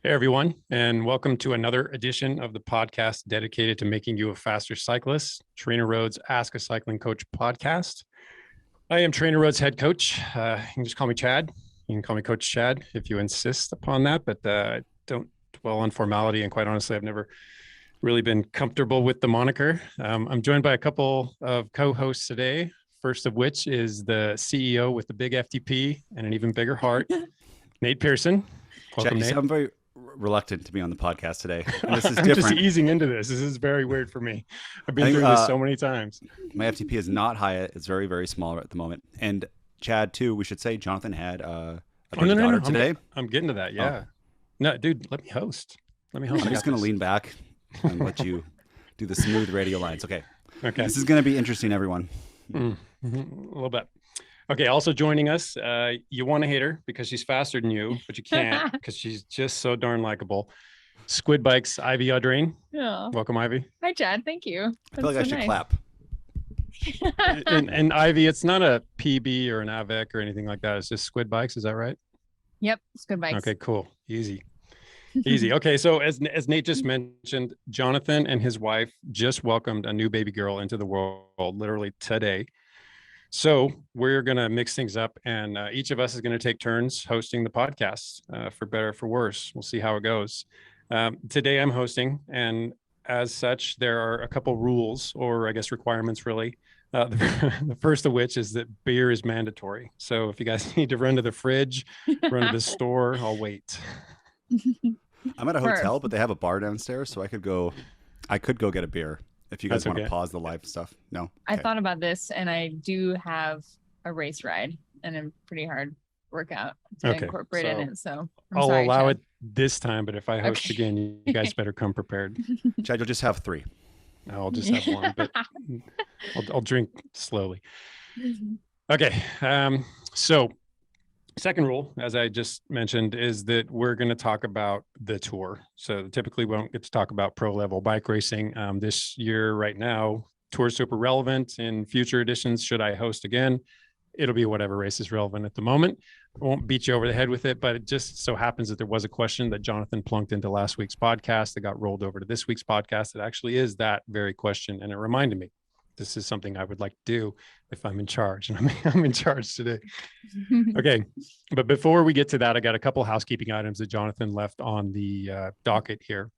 Hey, everyone, and welcome to another edition of the podcast dedicated to making you a faster cyclist, TrainerRoad's Ask a Cycling Coach podcast. I am TrainerRoad's head coach. You can just call me Chad. You can call me Coach Chad if you insist upon that, but don't dwell on formality. And quite honestly, I've never really been comfortable with the moniker. I'm joined by a couple of co-hosts today, first of which is the CEO with the big FTP and an even bigger heart, Nate Pearson. Welcome, Chad, Nate. I'm very reluctant to be on the podcast today. And this is I'm different. Just easing into this. This is very weird for me. I've been through this so many times. My FTP is not high. It's very, very small at the moment. And Chad, too, we should say Jonathan had a daughter today. I'm getting to that. Yeah. Oh. No, dude, let me host. I'm just going to lean back and let you do the smooth radio lines. Okay. This is going to be interesting, everyone. A little bit. Okay, also joining us, you want to hate her because she's faster than you, but you can't because she's just so darn likable. Squid Bikes, Ivy Audrain. Yeah. Welcome, Ivy. Hi, Chad. Thank you. I feel like I should clap. and Ivy, it's not a PB or an AVEC or anything like that. It's just Squid Bikes. Is that right? Yep, Squid Bikes. Okay, cool. Easy. Okay, so as Nate just mentioned, Jonathan and his wife just welcomed a new baby girl into the world literally today. So we're going to mix things up, and each of us is going to take turns hosting the podcast, for better or for worse. We'll see how it goes. Today I'm hosting, and as such, there are a couple rules, or I guess requirements, really. The first of which is that beer is mandatory. So if you guys need to run to the fridge, run to the store, I'll wait. I'm at a hotel, but they have a bar downstairs, so I could go get a beer. If you guys want to pause the live stuff. No. Okay. I thought about this, and I do have a race ride and a pretty hard workout to incorporate in it. So I'll allow it this time, but if I host again, you guys better come prepared. Chad, you'll just have 3. No, I'll just have 1, but I'll drink slowly. Okay. So second rule, as I just mentioned, is that we're going to talk about the tour. So typically we don't get to talk about pro level bike racing. This year, right now, tour is super relevant. In future editions, should I host again, it'll be whatever race is relevant at the moment. I won't beat you over the head with it, but it just so happens that there was a question that Jonathan plunked into last week's podcast that got rolled over to this week's podcast. It actually is that very question. And it reminded me, this is something I would like to do if I'm in charge, and I'm in charge today. Okay. But before we get to that, I got a couple of housekeeping items that Jonathan left on the docket here.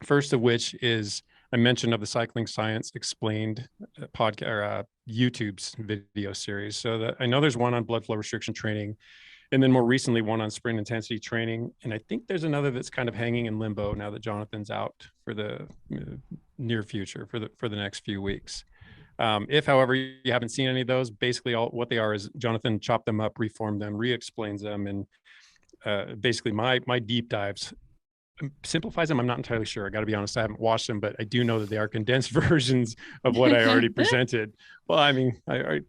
First of which is a mention of the Cycling Science Explained podcast or YouTube's video series. So I know there's one on blood flow restriction training, and then more recently one on sprint intensity training. And I think there's another that's kind of hanging in limbo now that Jonathan's out for the near future, for the next few weeks. If, however, you haven't seen any of those, basically what they are is Jonathan chopped them up, reformed them, re-explains them, and basically my deep dives, simplifies them. I'm not entirely sure. I got to be honest, I haven't watched them, but I do know that they are condensed versions of what I already presented. Well, I mean, I feel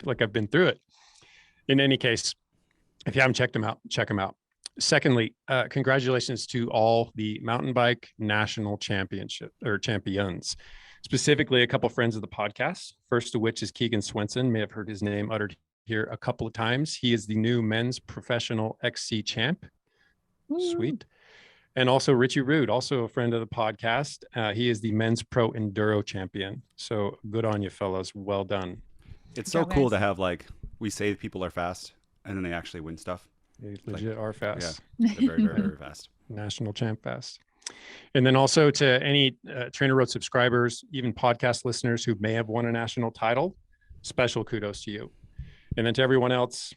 like I've been through it. In any case, if you haven't checked them out, check them out. Secondly, congratulations to all the mountain bike national championship or champions. Specifically, a couple of friends of the podcast, first of which is Keegan Swenson. May have heard his name uttered here a couple of times. He is the new men's professional XC champ. Sweet. And also Richie Rude, also a friend of the podcast. He is the men's pro enduro champion. So good on you, fellas. Well done. It's so cool to have, like, we say people are fast and then they actually win stuff. They legit are fast. Yeah, they're very, very, very fast. National champ fast. And then also to any TrainerRoad subscribers, even podcast listeners who may have won a national title, special kudos to you. And then to everyone else,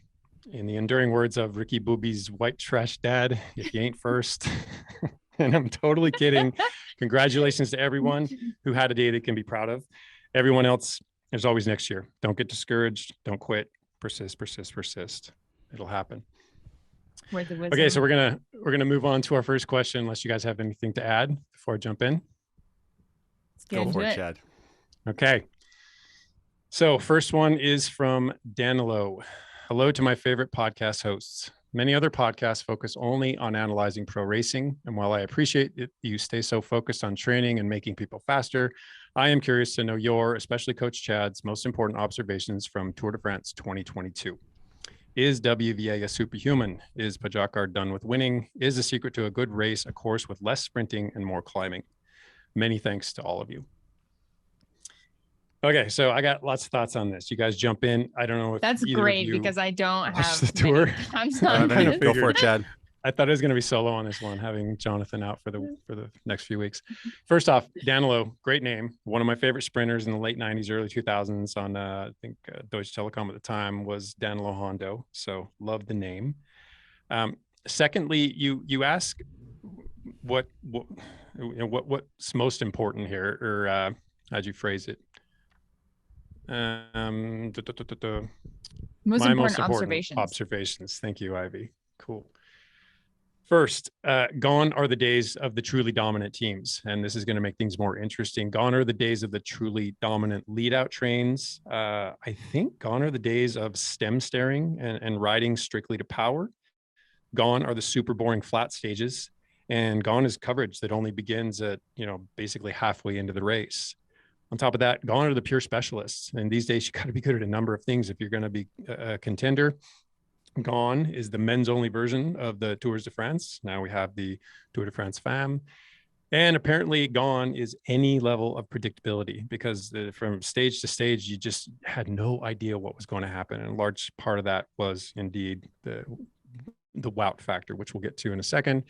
in the enduring words of Ricky Booby's white trash dad, if you ain't first, and I'm totally kidding, congratulations to everyone who had a day they can be proud of. Everyone else, there's always next year. Don't get discouraged. Don't quit. Persist, persist, persist. It'll happen. Okay, so we're gonna move on to our first question, unless you guys have anything to add before I jump in. Go for it, Chad. Okay. So first one is from Danilo. Hello to my favorite podcast hosts. Many other podcasts focus only on analyzing pro racing, and while I appreciate it, you stay so focused on training and making people faster, I am curious to know your, especially Coach Chad's, most important observations from Tour de France 2022. Is W. Viegas superhuman? Is Pogacar done with winning? Is the secret to a good race a course with less sprinting and more climbing? Many thanks to all of you. Okay, so I got lots of thoughts on this. You guys jump in. I don't know if that's great because I don't have the tour. Go for it, Chad. I thought it was going to be solo on this one, having Jonathan out for the next few weeks. First off, Danilo, great name. One of my favorite sprinters in the late 90s, early 2000s on, I think, Deutsche Telekom at the time was Danilo Hondo. So love the name. Secondly, you ask what's most important here, or how'd you phrase it? Most important observations. Thank you, Ivy. Cool. First, gone are the days of the truly dominant teams, and this is going to make things more interesting. Gone are the days of the truly dominant lead-out trains. I think gone are the days of stem staring and riding strictly to power. Gone are the super boring flat stages, and gone is coverage that only begins at, basically halfway into the race. On top of that, gone are the pure specialists, and these days you got to be good at a number of things if you're going to be a contender. Gone is the men's only version of the Tours de France. Now we have the Tour de France Femme. And apparently gone is any level of predictability, because from stage to stage, you just had no idea what was going to happen. And a large part of that was indeed the wout factor, which we'll get to in a second.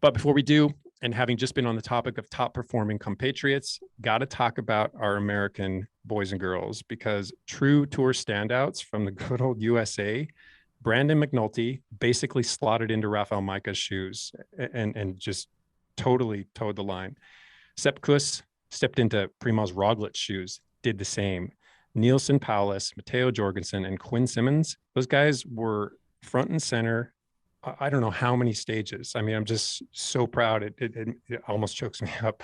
But before we do, and having just been on the topic of top performing compatriots, got to talk about our American boys and girls, because true Tour standouts from the good old USA, Brandon McNulty basically slotted into Rafael Majka's shoes and just totally towed the line. Sepp Kuss stepped into Primoz Roglic's shoes, did the same. Nielsen Paulus, Matteo Jorgensen, and Quinn Simmons, those guys were front and center. I don't know how many stages. I mean, I'm just so proud. It almost chokes me up.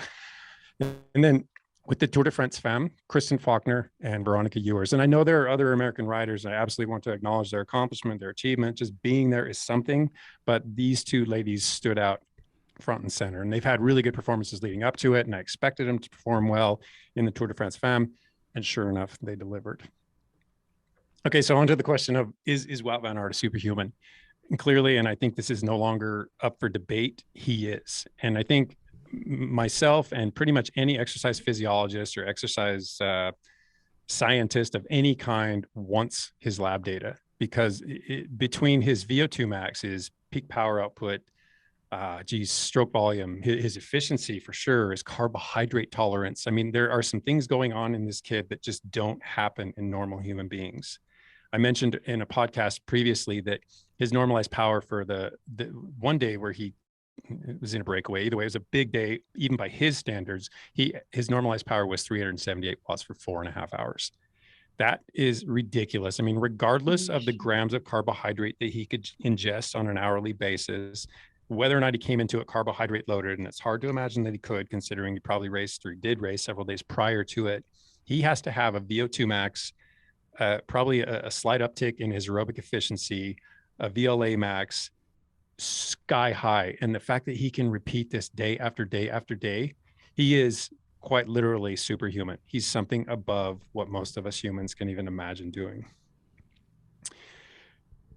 And then with the Tour de France Femme, Kristen Faulkner and Veronica Ewers. And I know there are other American riders, and I absolutely want to acknowledge their accomplishment, their achievement. Just being there is something, but these two ladies stood out front and center, and they've had really good performances leading up to it, and I expected them to perform well in the Tour de France Femme, and sure enough, they delivered. Okay, so on to the question of, is Wout van Aert a superhuman? And clearly, and I think this is no longer up for debate, he is. And I think myself and pretty much any exercise physiologist or exercise scientist of any kind wants his lab data, because between his VO2 max, his peak power output, stroke volume, his efficiency for sure, his carbohydrate tolerance. I mean, there are some things going on in this kid that just don't happen in normal human beings. I mentioned in a podcast previously that his normalized power for the one day where he was in a breakaway, either way, it was a big day, even by his standards, his normalized power was 378 watts for 4.5 hours. That is ridiculous. I mean, regardless of the grams of carbohydrate that he could ingest on an hourly basis, whether or not he came into it carbohydrate loaded, and it's hard to imagine that he could, considering he probably raced, or he did race several days prior to it, he has to have a VO2 max, probably a slight uptick in his aerobic efficiency, a VLA max, sky high. And the fact that he can repeat this day after day after day, he is quite literally superhuman. He's something above what most of us humans can even imagine doing.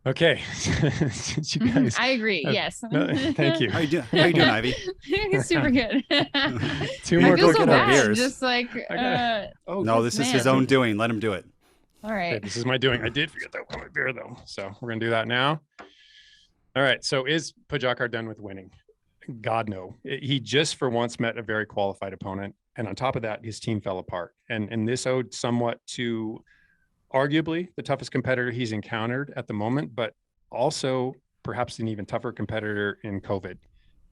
Okay. You guys, I agree. Yes. Thank you. How you doing, Ivy? Super good. Two more, go get our beers. Just like, no, this is his own doing. Let him do it. All right. Okay, this is my doing. I did forget that one beer though. So we're going to do that now. All right. So is Pogacar done with winning? God, no. He just for once met a very qualified opponent. And on top of that, his team fell apart. And this owed somewhat to arguably the toughest competitor he's encountered at the moment, but also perhaps an even tougher competitor in COVID.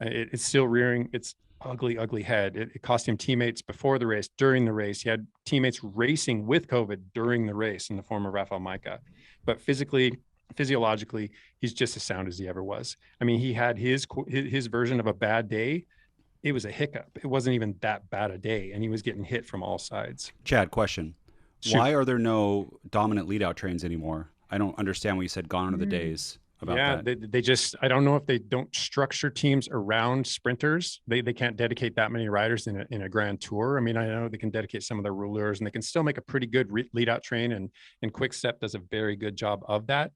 It's still rearing its ugly, ugly head. It cost him teammates before the race, during the race. He had teammates racing with COVID during the race in the form of Rafael Majka. But physiologically, he's just as sound as he ever was. I mean, he had his version of a bad day. It was a hiccup. It wasn't even that bad a day, and he was getting hit from all sides. Chad, question. Shoot. Why are there no dominant lead-out trains anymore? I don't understand what you said, gone are the days about that. They just, I don't know if they don't structure teams around sprinters. They can't dedicate that many riders in a grand tour. I mean, I know they can dedicate some of their rulers, and they can still make a pretty good lead-out train, and Quick Step does a very good job of that.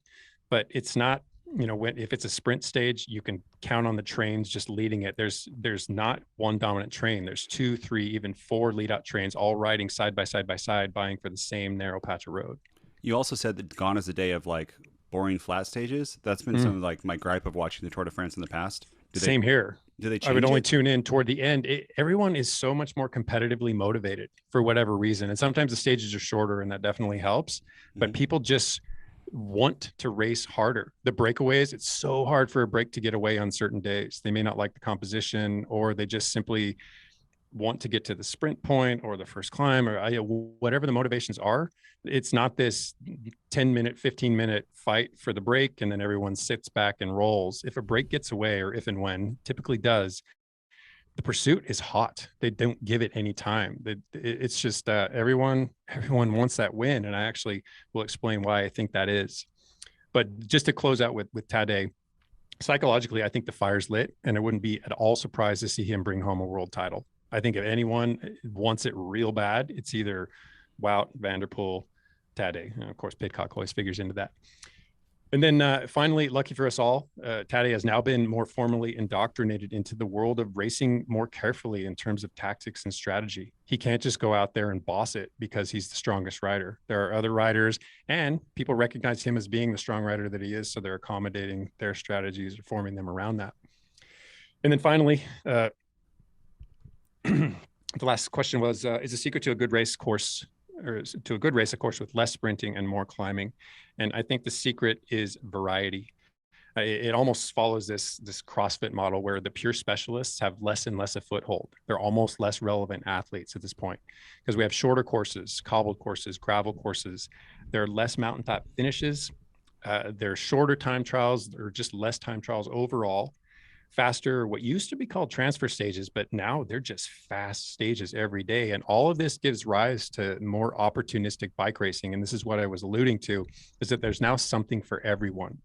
but it's not, if it's a sprint stage, you can count on the trains just leading it. There's not one dominant train. There's 2, 3, even 4 lead out trains all riding side by side, vying for the same narrow patch of road. You also said that gone is the day of like boring flat stages. That's been some of like my gripe of watching the Tour de France in the past. Same here. Do they change I would only it? tune in toward the end. Everyone is so much more competitively motivated for whatever reason. And sometimes the stages are shorter and that definitely helps, but people just want to race harder. The breakaways, it's so hard for a break to get away on certain days. They may not like the composition, or they just simply want to get to the sprint point or the first climb, or whatever the motivations are. It's not this 10-minute, 15-minute fight for the break and then everyone sits back and rolls. If a break gets away, or if and when typically does, the pursuit is hot. They don't give it any time. It's just everyone wants that win, and I actually will explain why I think that is. But just to close out with Tadej, psychologically, I think the fire's lit, and I wouldn't be at all surprised to see him bring home a world title. I think if anyone wants it real bad, it's either Wout, Van der Poel, Tadej. And of course, Pidcock always figures into that. And then finally, lucky for us all, Tadej has now been more formally indoctrinated into the world of racing more carefully in terms of tactics and strategy. He can't just go out there and boss it because he's the strongest rider. There are other riders, and people recognize him as being the strong rider that he is, so they're accommodating their strategies or forming them around that. And then finally, the last question was, is the secret to a good race course, or to a good race, a course with less sprinting and more climbing? And I think the secret is variety. It almost follows this CrossFit model where the pure specialists have less and less a foothold. They're almost less relevant athletes at this point, because we have shorter courses, cobbled courses, gravel courses. There are less mountaintop finishes. There are shorter time trials, or just less time trials overall. Faster, what used to be called transfer stages, but now they're just fast stages every day. And all of this gives rise to more opportunistic bike racing. And this is what I was alluding to, is that there's now something for everyone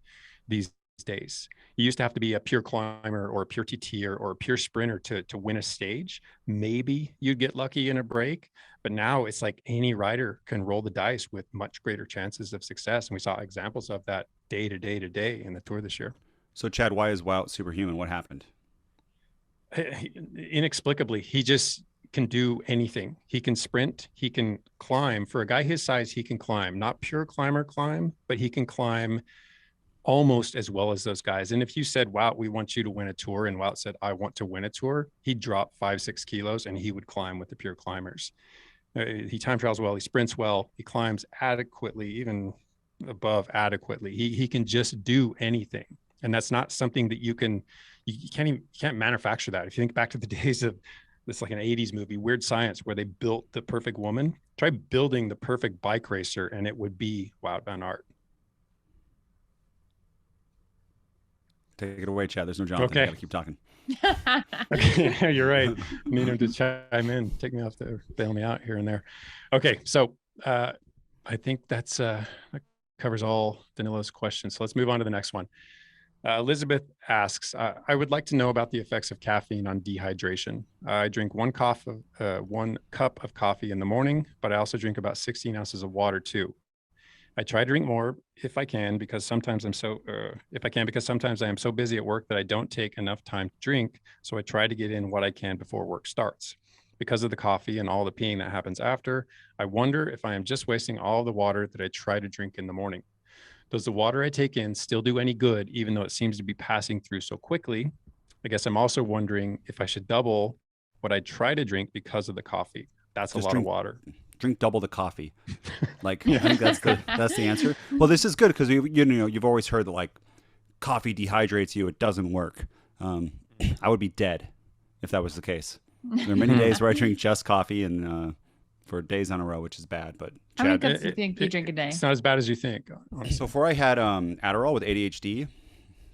these days. You used to have to be a pure climber or a pure TT or a pure sprinter to win a stage. Maybe you'd get lucky in a break, but now it's like any rider can roll the dice with much greater chances of success. And we saw examples of that day to day in the Tour this year. So, Chad, why is Wout superhuman? What happened? Inexplicably, he just can do anything. He can sprint, he can climb. For a guy his size, he can climb. Not pure climber climb, but he can climb almost as well as those guys. And if you said, Wout, we want you to win a Tour, and Wout said, I want to win a Tour, he'd drop 5-6 kilos and he would climb with the pure climbers. He time trials well, he sprints well, he climbs adequately, even above adequately. He can just do anything. And that's not something that you can't manufacture that. If you think back to the days of this, like an 80s movie, Weird Science, where they built the perfect woman, try building the perfect bike racer and it would be Wout van Aert. Take it away, Chad. There's no Jonathan. Okay. I gotta keep talking. Okay, you're right. Need him to chime in, take me off there, bail me out here and there. Okay, so I think that covers all Danilo's questions. So let's move on to the next one. Elizabeth asks, I would like to know about the effects of caffeine on dehydration. I drink one cup of coffee in the morning, but I also drink about 16 ounces of water too. I try to drink more if I can, because sometimes I am so busy at work that I don't take enough time to drink. So I try to get in what I can before work starts. Because of the coffee and all the peeing that happens after, I wonder if I am just wasting all the water that I try to drink in the morning. Does the water I take in still do any good, even though it seems to be passing through so quickly? I guess I'm also wondering if I should double what I try to drink because of the coffee. That's just a lot of water. Drink double the coffee. Like, I think that's the answer. Well, this is good because you've always heard that like coffee dehydrates you. It doesn't work. I would be dead if that was the case. There are many days where I drink just coffee and for days on a row, which is bad. But Chad, how many cups do you think you drink a day? It's not as bad as you think. So before I had Adderall with ADHD,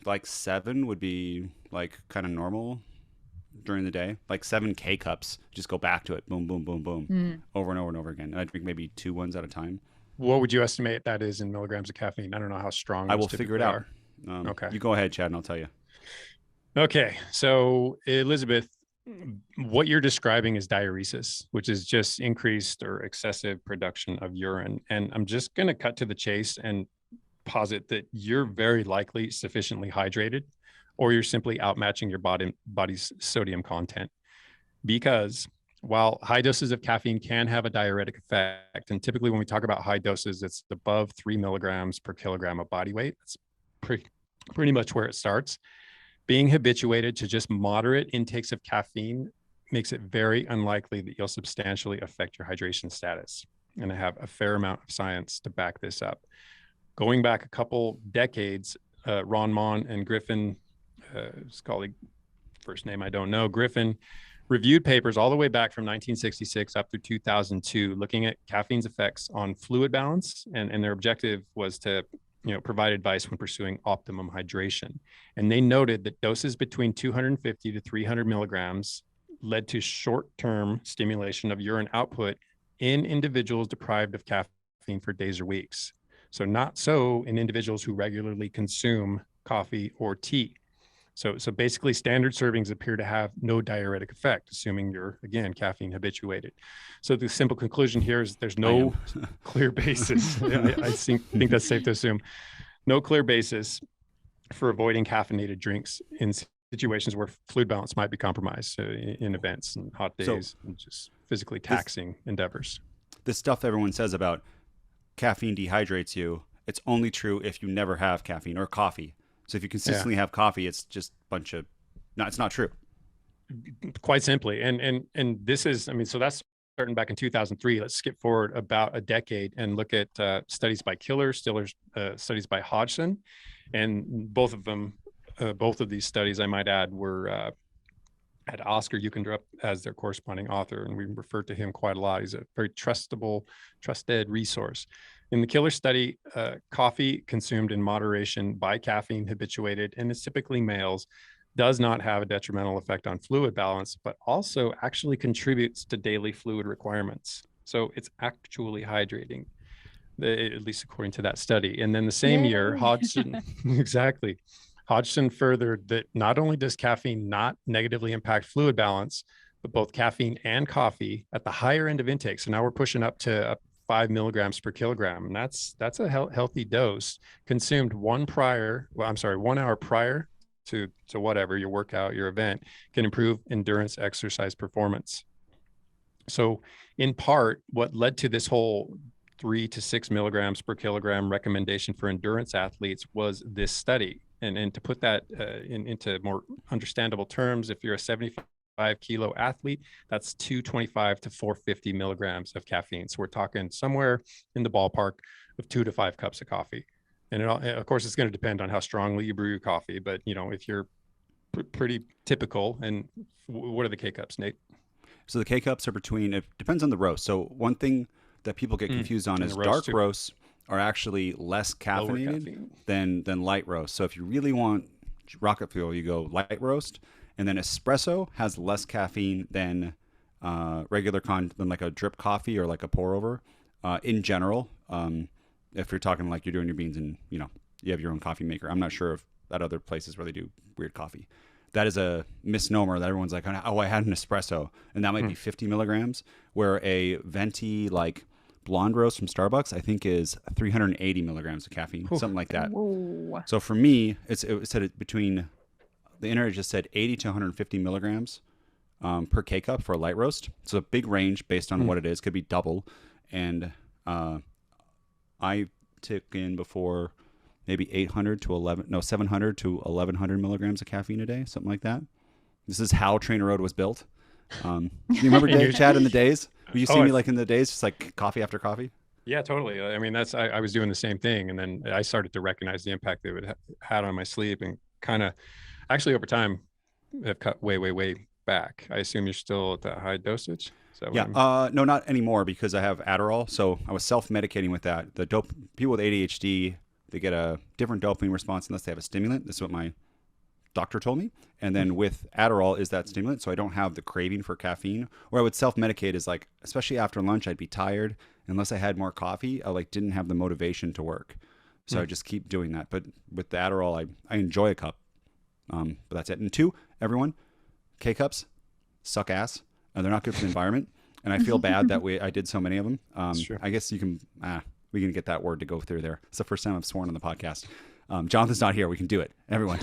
like 7 would be like kind of normal during the day. Like 7 K-cups, just go back to it. Boom, boom, boom, boom. Over and over and over again. And I drink maybe 2 ones at a time. What would you estimate that is in milligrams of caffeine? I don't know how strong. I will figure it out. Okay. You go ahead, Chad, and I'll tell you. Okay. So Elizabeth, what you're describing is diuresis, which is just increased or excessive production of urine. And I'm just going to cut to the chase and posit that you're very likely sufficiently hydrated, or you're simply outmatching your body's sodium content. Because while high doses of caffeine can have a diuretic effect, and typically when we talk about high doses, it's above 3 milligrams per kilogram of body weight. That's pretty much where it starts. Being habituated to just moderate intakes of caffeine makes it very unlikely that you'll substantially affect your hydration status. And I have a fair amount of science to back this up. Going back a couple decades, Ron Mon and Griffin, his colleague, first name I don't know, Griffin, reviewed papers all the way back from 1966 up through 2002, looking at caffeine's effects on fluid balance. And their objective was to provide advice when pursuing optimum hydration. And they noted that doses between 250 to 300 milligrams led to short-term stimulation of urine output in individuals deprived of caffeine for days or weeks. So not so in individuals who regularly consume coffee or tea. So basically standard servings appear to have no diuretic effect, assuming you're, again, caffeine habituated. So the simple conclusion here is there's no clear basis. I think that's safe to assume. No clear basis for avoiding caffeinated drinks in situations where fluid balance might be compromised in events and hot days and just physically taxing endeavors. This stuff everyone says about caffeine dehydrates you, it's only true if you never have caffeine or coffee. So if you consistently have coffee, it's just a bunch of, no, it's not true. Quite simply. And this is, so that's starting back in 2003. Let's skip forward about a decade and look at studies by Killer, studies by Hodgson. And both of these studies, I might add, were had Oscar Ukendrup as their corresponding author, and we refer to him quite a lot. He's a very trusted resource. In the Killer study, coffee consumed in moderation by caffeine habituated, and it's typically males, does not have a detrimental effect on fluid balance, but also actually contributes to daily fluid requirements. So it's actually hydrating, at least according to that study. And then the same year, Hodgson, exactly. Hodgson furthered that not only does caffeine not negatively impact fluid balance, but both caffeine and coffee at the higher end of intake. So now we're pushing up to 5 milligrams per kilogram. And that's a healthy dose consumed 1 hour prior to whatever your workout, your event, can improve endurance exercise performance. So in part, what led to this whole 3 to 6 milligrams per kilogram recommendation for endurance athletes was this study. And to put that into more understandable terms, if you're a 75-kilo athlete, that's 225 to 450 milligrams of caffeine. So we're talking somewhere in the ballpark of 2 to 5 cups of coffee. And of course, it's going to depend on how strongly you brew your coffee. But, if you're pretty typical, and what are the K-cups, Nate? So the K-cups are it depends on the roast. So one thing that people get confused on is dark roasts are actually less caffeinated than light roast. So if you really want rocket fuel, you go light roast. And then espresso has less caffeine than regular than like a drip coffee or like a pour over in general. If you're talking like you're doing your beans and you have your own coffee maker. I'm not sure if at other places where they do weird coffee. That is a misnomer that everyone's like, oh, I had an espresso, and that might be 50 milligrams, where a venti like blonde roast from Starbucks, I think, is 380 milligrams of caffeine, something like that. Whoa. So for me, it said between, the internet just said 80 to 150 milligrams per K-cup for a light roast. So a big range based on what it is, could be double. And I took in before maybe 700 to 1100 milligrams of caffeine a day, something like that. This is how TrainerRoad was built. You remember Chad in the days? Will you see me like in the days, just like coffee after coffee? Yeah, totally. I mean, I was doing the same thing. And then I started to recognize the impact that it had on my sleep, and kind of actually over time have cut way back. I assume you're still at that high dosage? Yeah. No, not anymore, because I have Adderall. So I was self-medicating with that. People with ADHD, they get a different dopamine response unless they have a stimulant. This is what my doctor told me. And then with Adderall is that stimulant, so I don't have the craving for caffeine. Or I would self-medicate is like, especially after lunch, I'd be tired. Unless I had more coffee, I didn't have the motivation to work. So I just keep doing that. But with the Adderall, I enjoy a cup. But that's it. And 2, everyone, K-cups suck ass. They're not good for the environment. And I feel bad that I did so many of them. I guess you can, We can get that word to go through there. It's the first time I've sworn on the podcast. Jonathan's not here. We can do it. Everyone,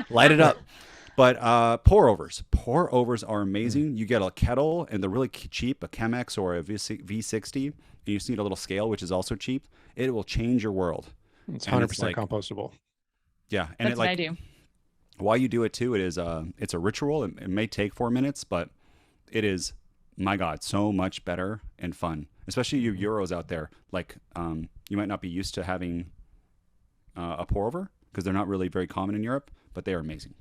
light it up. But pour overs. Pour overs are amazing. You get a kettle, and they're really cheap, a Chemex or a V60. And you just need a little scale, which is also cheap. It will change your world. It's 100% compostable. Yeah, and that's what I do. While you do it too, it's a ritual. It may take 4 minutes, but it is, my God, so much better and fun. Especially you Euros out there. Like you might not be used to having a pour over because they're not really very common in Europe, but they are amazing.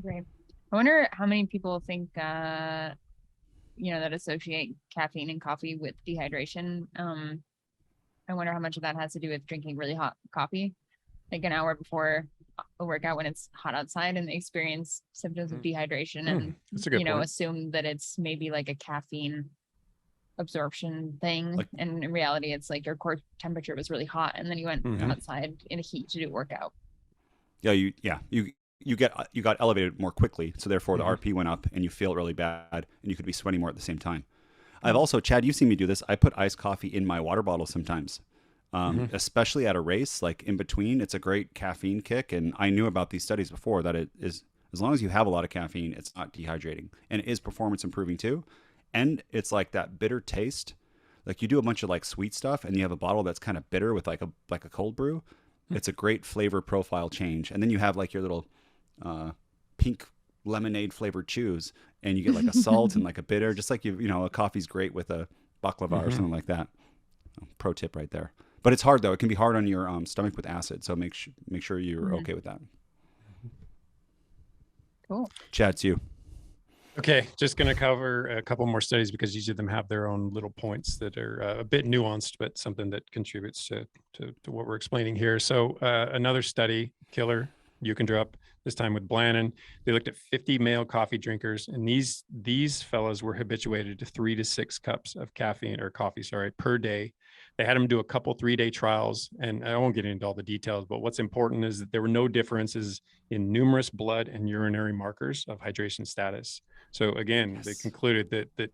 Great. I wonder how many people think that associate caffeine and coffee with dehydration. I wonder how much of that has to do with drinking really hot coffee, like an hour before a workout when it's hot outside, and they experience symptoms of dehydration, and that's a good point. assume that it's maybe like a caffeine absorption thing, and in reality it's like your core temperature was really hot and then you went outside in a heat to do a workout. You got elevated more quickly, so therefore the RP went up and you feel really bad and you could be sweating more at the same time. I've also, Chad, you've seen me do this. I put iced coffee in my water bottle sometimes, especially at a race, like in between. It's a great caffeine kick, and I knew about these studies before that it is, as long as you have a lot of caffeine, it's not dehydrating, and it is performance improving too. And it's like that bitter taste. Like you do a bunch of like sweet stuff and you have a bottle that's kind of bitter with like a cold brew. It's a great flavor profile change. And then you have like your little pink lemonade flavored chews, and you get like a salt and like a bitter, just like a coffee's great with a baklava or something like that. Pro tip right there. But it's hard though. It can be hard on your stomach with acid. So make sure you're okay with that. Cool. Chad, it's you. Okay, just going to cover a couple more studies because each of them have their own little points that are a bit nuanced, but something that contributes to what we're explaining here. So another study, killer, you can drop, this time with Blannon. They looked at 50 male coffee drinkers, and these fellows were habituated to 3 to 6 cups of coffee per day. They had them do a couple 3-day trials, and I won't get into all the details, but what's important is that there were no differences in numerous blood and urinary markers of hydration status. So again, they concluded that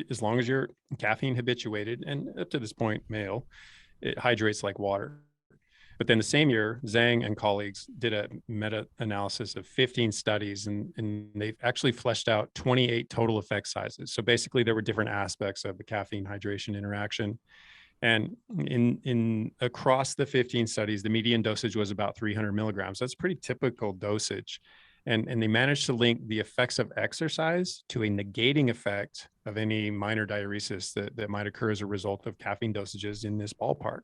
as long as you're caffeine habituated, and up to this point, male, it hydrates like water. But then the same year, Zhang and colleagues did a meta-analysis of 15 studies, and they've actually fleshed out 28 total effect sizes. So basically, there were different aspects of the caffeine hydration interaction. And in across the 15 studies, the median dosage was about 300 milligrams. That's pretty typical dosage. And they managed to link the effects of exercise to a negating effect of any minor diuresis that might occur as a result of caffeine dosages in this ballpark.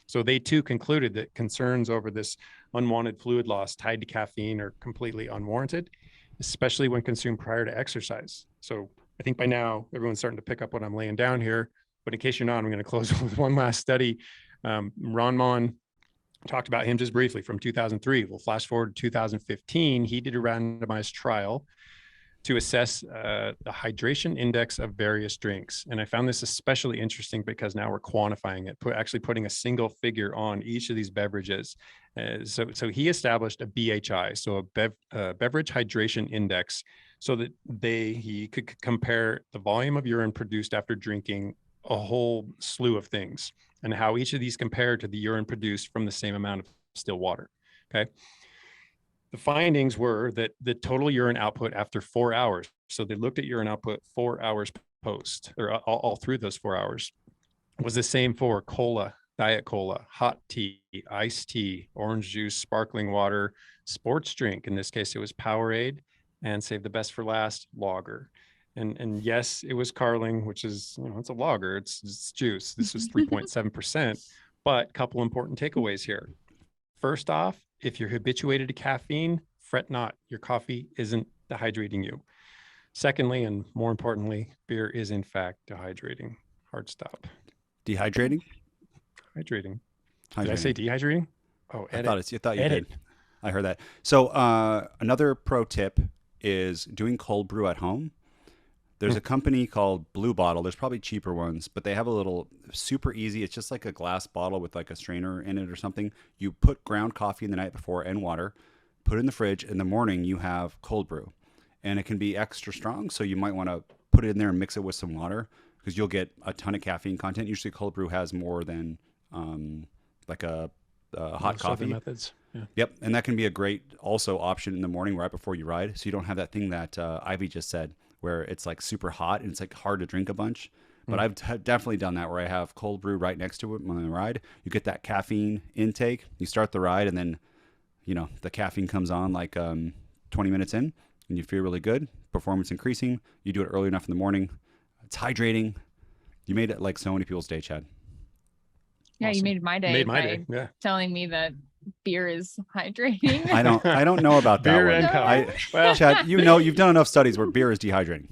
So they too concluded that concerns over this unwanted fluid loss tied to caffeine are completely unwarranted, especially when consumed prior to exercise. So I think by now, everyone's starting to pick up what I'm laying down here. But in case you're not, I'm going to close with one last study. Ron Mon talked about him just briefly from 2003. We'll flash forward to 2015. He did a randomized trial to assess the hydration index of various drinks. And I found this especially interesting because now we're quantifying it, actually putting a single figure on each of these beverages. So he established a BHI, so a beverage hydration index, so that he could compare the volume of urine produced after drinking a whole slew of things and how each of these compare to the urine produced from the same amount of still water. Okay. The findings were that the total urine output after 4 hours, so they looked at urine output 4 hours post, or all through those 4 hours, was the same for cola, diet cola, hot tea, iced tea, orange juice, sparkling water, sports drink. In this case, it was Powerade, and save the best for last, lager. And yes, it was Carling, which is, it's a lager, it's juice. This was 3.7%, but a couple important takeaways here. First off, if you're habituated to caffeine, fret not, your coffee isn't dehydrating you. Secondly, and more importantly, beer is in fact dehydrating. Hard stop. Dehydrating? Hydrating. Did I say dehydrating? Oh, edit. I thought you did. I heard that. So another pro tip is doing cold brew at home. There's a company called Blue Bottle. There's probably cheaper ones, but they have a little super easy. It's just like a glass bottle with like a strainer in it or something. You put ground coffee in the night before and water, put it in the fridge. In the morning, you have cold brew. And it can be extra strong, so you might want to put it in there and mix it with some water because you'll get a ton of caffeine content. Usually cold brew has more than like a hot Most other coffee. methods. Yeah. Yep, and that can be a great also option in the morning right before you ride, so you don't have that thing that Ivy just said, where it's like super hot and it's like hard to drink a bunch. But I've definitely done that where I have cold brew right next to it when I ride. You get that caffeine intake, you start the ride, and then the caffeine comes on like 20 minutes in, and you feel really good. Performance increasing. You do it early enough in the morning. It's hydrating. You made it like so many people's day, Chad. Yeah, Awesome. you made my day Made my by day. Yeah. telling me that beer is hydrating. I don't know about that Beer one. and coffee. Well, Chad, you've done enough studies where beer is dehydrating.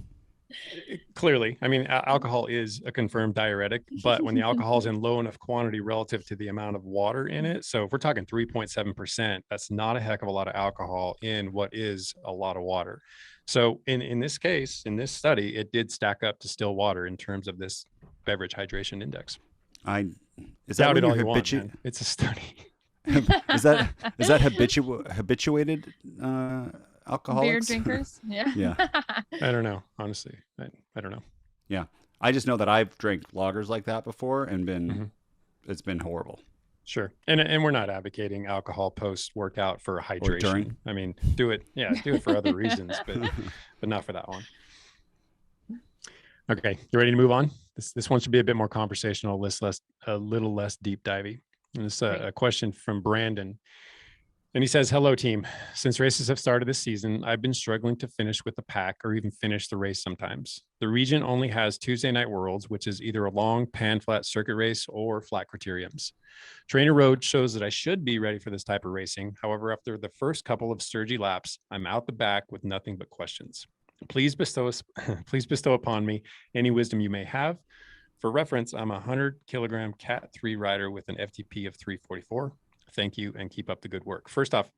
clearly, I mean, alcohol is a confirmed diuretic, but when the alcohol is in low enough quantity relative to the amount of water in it, so if we're talking 3.7%, that's not a heck of a lot of alcohol in what is a lot of water. So in this case, in this study, it did stack up to still water in terms of this beverage hydration index. Is that Doubt when it all you're you want, man. It's a study. is that habituated alcoholics? Beer drinkers. Yeah. Yeah. I don't know, honestly. I don't know. Yeah. I just know that I've drank lagers like that before and it's been horrible. Sure. And we're not advocating alcohol post workout for hydration. during. I mean, do it for other reasons, but not for that one. Okay. You ready to move on? This one should be a bit more conversational, a little less deep divey. And it's a question from Brandon. And he says, hello, team. Since races have started this season, I've been struggling to finish with the pack or even finish the race sometimes. The region only has Tuesday Night Worlds, which is either a long pan flat circuit race or flat criteriums. TrainerRoad shows that I should be ready for this type of racing. However, after the first couple of surgy laps, I'm out the back with nothing but questions. Please bestow upon me any wisdom you may have. For reference, I'm a 100-kilogram Cat 3 rider with an FTP of 344. Thank you and keep up the good work. First off,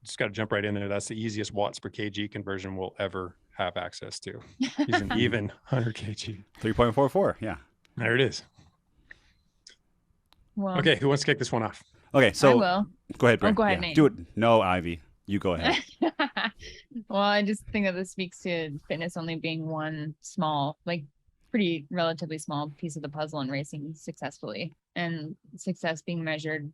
just got to jump right in there. That's the easiest watts per kg conversion we'll ever have access to. He's an even 100 kg. 3.44. Yeah. There it is. Well, okay, who wants to kick this one off? Okay, so I will. Go ahead, Brent. go ahead, Nate. Do it. No, Ivy. You go ahead. Well, I just think that this speaks to fitness only being one small, like pretty relatively small piece of the puzzle in racing successfully, and success being measured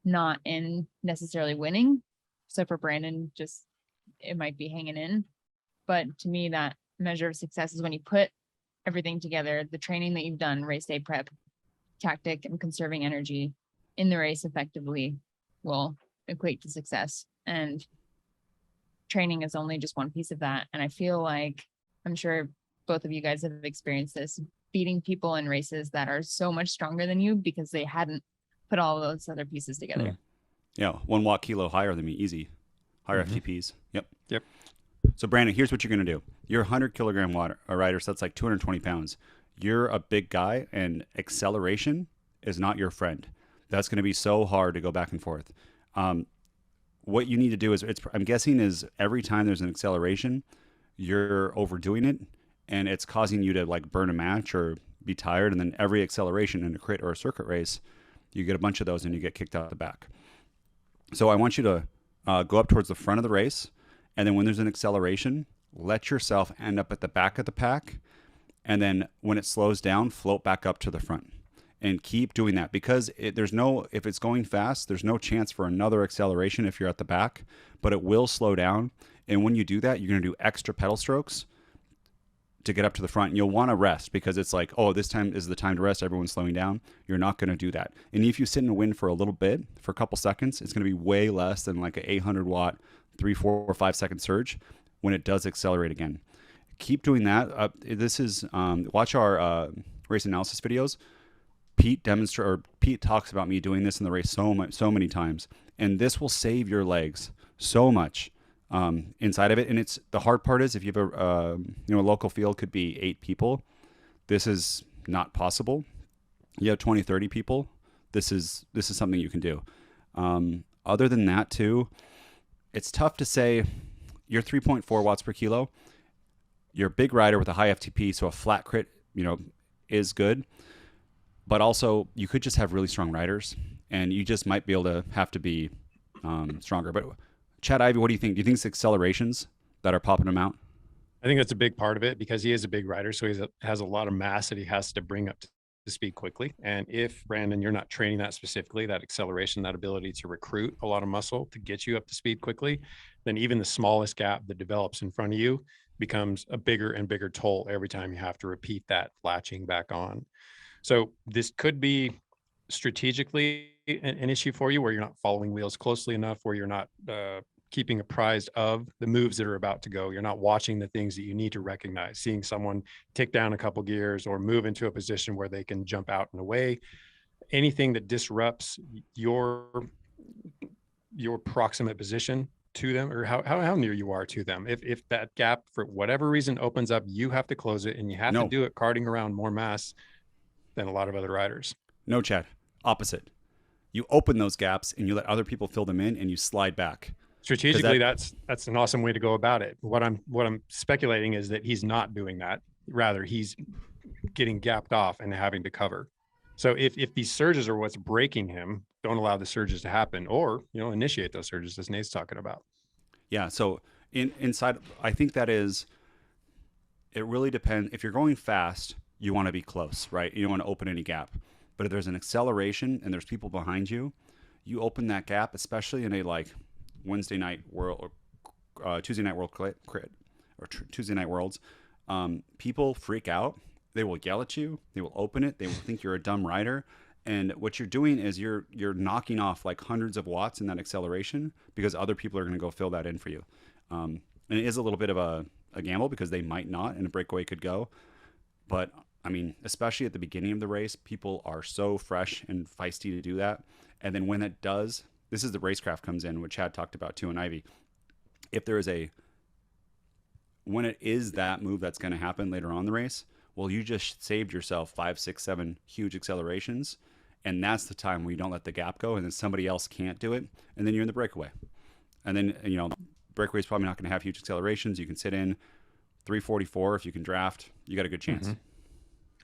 not in necessarily winning. So for Brandon, just it might be hanging in. But to me, that measure of success is when you put everything together, the training that you've done, race day prep, tactic, and conserving energy in the race effectively will equate to success. And training is only just one piece of that. And I feel like, I'm sure both of you guys have experienced this, beating people in races that are so much stronger than you because they hadn't put all those other pieces together. Yeah, 1 watt kilo higher than me, easy. Higher FTPs. Yep. Yep. So Brandon, here's what you're gonna do. You're a 100-kilogram rider, so that's like 220 pounds. You're a big guy, and acceleration is not your friend. That's gonna be so hard to go back and forth. What you need to do is, I'm guessing, is every time there's an acceleration, you're overdoing it, and it's causing you to like burn a match or be tired. And then every acceleration in a crit or a circuit race, you get a bunch of those and you get kicked out the back. So I want you to go up towards the front of the race. And then when there's an acceleration, let yourself end up at the back of the pack. And then when it slows down, float back up to the front and keep doing that, because if it's going fast, there's no chance for another acceleration if you're at the back, but it will slow down. And when you do that, you're going to do extra pedal strokes to get up to the front. And you'll want to rest, because it's like, oh, this time is the time to rest. Everyone's slowing down. You're not going to do that. And if you sit in the wind for a little bit, for a couple seconds, it's going to be way less than like an 800 watt, 3, 4, or 5 second surge when it does accelerate again. Keep doing that. This is, watch our race analysis videos. Pete talks about me doing this in the race so many times, and this will save your legs so much inside of it. And it's the hard part is, if you have a local field could be 8 people. This is not possible. You have 20, 30 people. This is something you can do. Other than that too, it's tough to say. You're 3.4 watts per kilo. You're a big rider with a high FTP, so a flat crit, is good. But also, you could just have really strong riders, and you just might be able to have to be stronger. But Chad, Ivy, what do you think? Do you think it's accelerations that are popping him out? I think that's a big part of it, because he is a big rider. So he has a lot of mass that he has to bring up to to speed quickly. And if, Brandon, you're not training that specifically, that acceleration, that ability to recruit a lot of muscle to get you up to speed quickly, then even the smallest gap that develops in front of you becomes a bigger and bigger toll every time you have to repeat that latching back on. So this could be strategically an issue for you, where you're not following wheels closely enough, where you're not keeping apprised of the moves that are about to go. You're not watching the things that you need to recognize, seeing someone tick down a couple gears or move into a position where they can jump out and away. Anything that disrupts your proximate position to them, or how near you are to them. If that gap for whatever reason opens up, you have to close it, and you have to do it carting around more mass than a lot of other riders. No, Chad. Opposite. You open those gaps and you let other people fill them in, and you slide back. Strategically, that's an awesome way to go about it. What I'm speculating is that he's not doing that. Rather, he's getting gapped off and having to cover. So if these surges are what's breaking him, don't allow the surges to happen, or initiate those surges, as Nate's talking about. Yeah. So inside, I think that is. It really depends. If you're going fast, you want to be close, right? You don't want to open any gap. But if there's an acceleration and there's people behind you, you open that gap, especially in a like Wednesday night world or Tuesday night world crit or Tuesday night worlds. People freak out. They will yell at you. They will open it. They will think you're a dumb rider. And what you're doing is you're knocking off like hundreds of watts in that acceleration, because other people are going to go fill that in for you. And it is a little bit of a gamble, because they might not, and a breakaway could go. But I mean, especially at the beginning of the race, people are so fresh and feisty to do that. And then when it does, this is the racecraft comes in, which Chad talked about too, and Ivy. If there is when it is that move that's going to happen later on in the race, well, you just saved yourself 5, 6, 7 huge accelerations. And that's the time where you don't let the gap go, and then somebody else can't do it. And then you're in the breakaway. And then, breakaway is probably not going to have huge accelerations. You can sit in 344. If you can draft, you got a good chance.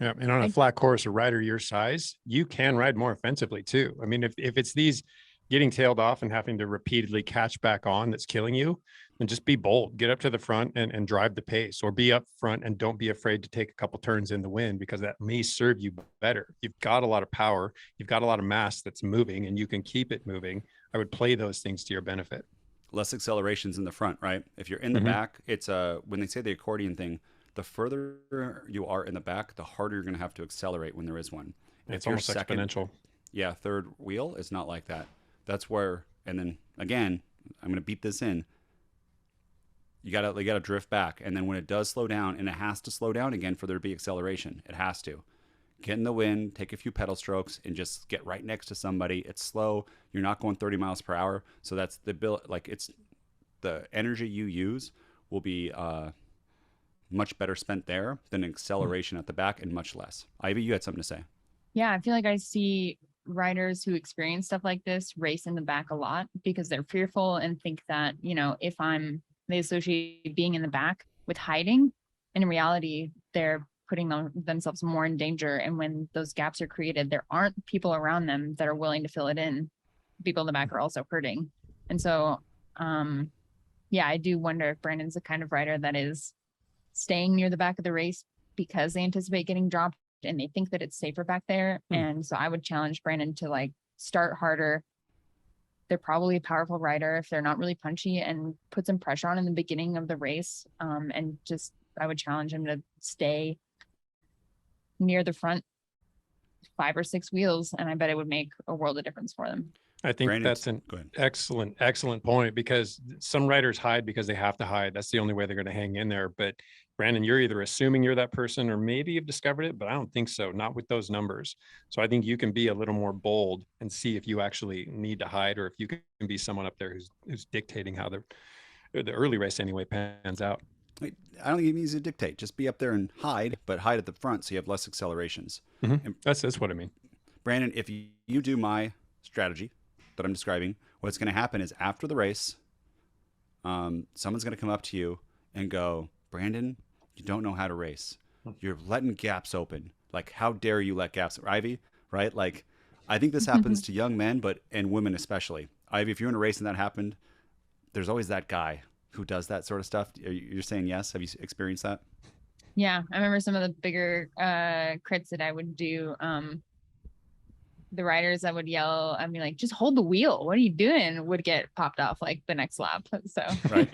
Yeah. And on a flat course, a rider your size, you can ride more offensively too. I mean, if it's these getting tailed off and having to repeatedly catch back on that's killing you, then just be bold, get up to the front and drive the pace, or be up front and don't be afraid to take a couple turns in the wind, because that may serve you better. You've got a lot of power. You've got a lot of mass that's moving, and you can keep it moving. I would play those things to your benefit. Less accelerations in the front, right? If you're in the back, it's when they say the accordion thing, the further you are in the back, the harder you're going to have to accelerate when there is one. It's almost exponential. Yeah, third wheel is not like that. That's where, and then again, I'm going to beat this in. You gotta drift back, and then when it does slow down, and it has to slow down again for there to be acceleration, it has to. Get in the wind, take a few pedal strokes, and just get right next to somebody. It's slow. You're not going 30 miles per hour, so that's it's the energy you use will be much better spent there than acceleration at the back, and much less. Ivy, you had something to say. Yeah, I feel like I see riders who experience stuff like this race in the back a lot, because they're fearful and think that, if they associate being in the back with hiding. And in reality, they're putting themselves more in danger. And when those gaps are created, there aren't people around them that are willing to fill it in. People in the back are also hurting. And so, I do wonder if Brandon's the kind of rider that is staying near the back of the race because they anticipate getting dropped and they think that it's safer back there. And so I would challenge Brandon to start harder. They're probably a powerful rider if they're not really punchy, and put some pressure on in the beginning of the race. And I would challenge him to stay near the front 5 or 6 wheels. And I bet it would make a world of difference for them. I think that's an excellent point, because some riders hide because they have to hide. That's the only way they're going to hang in there. But Brandon, you're either assuming you're that person, or maybe you've discovered it, but I don't think so. Not with those numbers. So I think you can be a little more bold and see if you actually need to hide, or if you can be someone up there who's dictating how the early race anyway pans out. I don't think it needs to dictate. Just be up there and hide, but hide at the front so you have less accelerations. And that's what I mean. Brandon, if you do my strategy that I'm describing, what's going to happen is after the race, someone's going to come up to you and go, Brandon, you don't know how to race. You're letting gaps open. Like, how dare you let gaps, Ivy, right? Like, I think this happens to young men, and women especially. Ivy, if you're in a race and that happened, there's always that guy who does that sort of stuff. You're saying yes? Have you experienced that? Yeah, I remember some of the bigger crits that I would do. The riders that would yell, I mean, like, just hold the wheel. What are you doing? Would get popped off like the next lap. So Right.